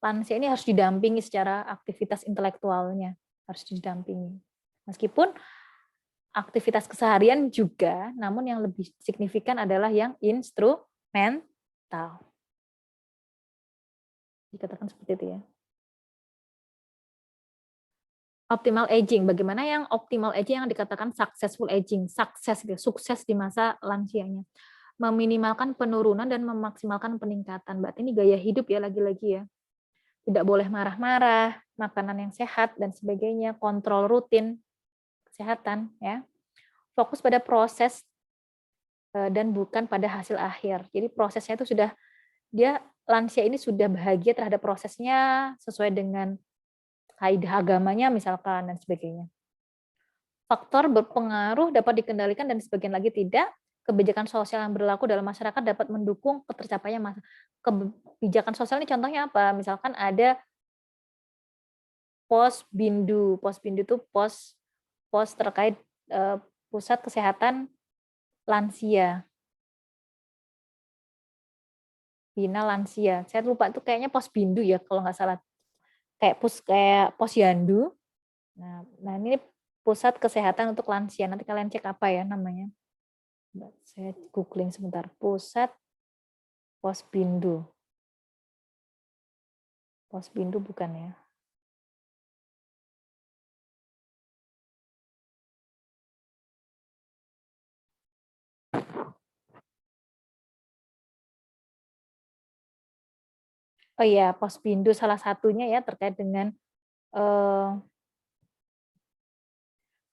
lansia ini harus didampingi secara aktivitas intelektualnya, harus didampingi. Meskipun aktivitas keseharian juga, namun yang lebih signifikan adalah yang instrumental. Dikatakan seperti itu ya. Optimal aging, bagaimana yang optimal aging yang dikatakan successful aging, sukses di masa lansianya. Meminimalkan penurunan dan memaksimalkan peningkatan. Berarti ini gaya hidup ya lagi-lagi ya. Tidak boleh marah-marah, makanan yang sehat dan sebagainya, kontrol rutin kesehatan ya. Fokus pada proses dan bukan pada hasil akhir. Jadi prosesnya itu sudah, dia lansia ini sudah bahagia terhadap prosesnya sesuai dengan kaidah agamanya misalkan dan sebagainya. Faktor berpengaruh dapat dikendalikan dan sebagian lagi tidak. Kebijakan sosial yang berlaku dalam masyarakat dapat mendukung tercapainya kebijakan sosial ini contohnya apa? Misalkan ada Posbindu. Posbindu itu pos terkait pusat kesehatan lansia. Bina lansia. Saya lupa itu kayaknya Posbindu ya kalau nggak salah. Kayak Posyandu. Nah ini pusat kesehatan untuk lansia. Nanti kalian cek apa ya namanya. Saya googling sebentar. Pusat Posbindu. Posbindu bukan ya. Oh iya, Posbindu salah satunya ya terkait dengan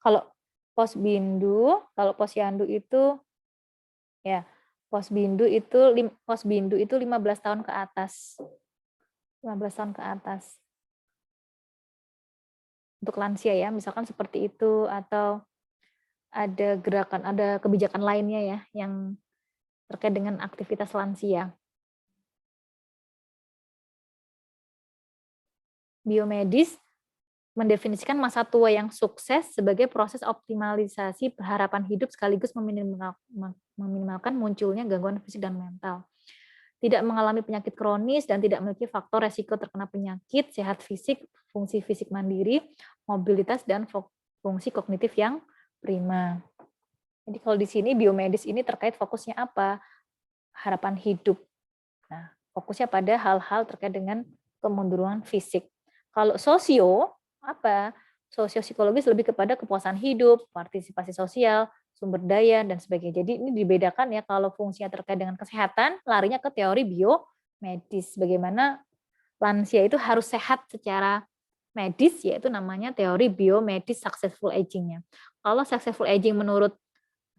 kalau Posyandu itu ya, Posbindu itu 15 tahun ke atas. 15 tahun ke atas. Untuk lansia ya, misalkan seperti itu, atau ada gerakan, ada kebijakan lainnya ya yang terkait dengan aktivitas lansia. Biomedis mendefinisikan masa tua yang sukses sebagai proses optimalisasi harapan hidup sekaligus meminimalkan munculnya gangguan fisik dan mental. Tidak mengalami penyakit kronis dan tidak memiliki faktor resiko terkena penyakit, sehat fisik, fungsi fisik mandiri, mobilitas, dan fungsi kognitif yang prima. Jadi kalau di sini biomedis ini terkait fokusnya apa? Harapan hidup. Nah, fokusnya pada hal-hal terkait dengan kemunduran fisik. Kalau sosio, apa? Sosio-psikologis lebih kepada kepuasan hidup, partisipasi sosial, sumber daya, dan sebagainya. Jadi ini dibedakan ya, kalau fungsinya terkait dengan kesehatan, larinya ke teori biomedis. Bagaimana lansia itu harus sehat secara medis, yaitu namanya teori biomedis successful aging-nya. Kalau successful aging menurut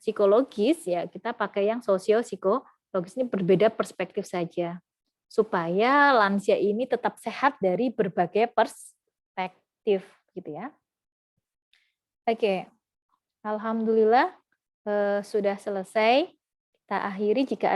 psikologis, ya kita pakai yang sosio-psikologis, ini berbeda perspektif saja. Supaya lansia ini tetap sehat dari berbagai perspektif, gitu ya. Oke, alhamdulillah sudah selesai. Kita akhiri jika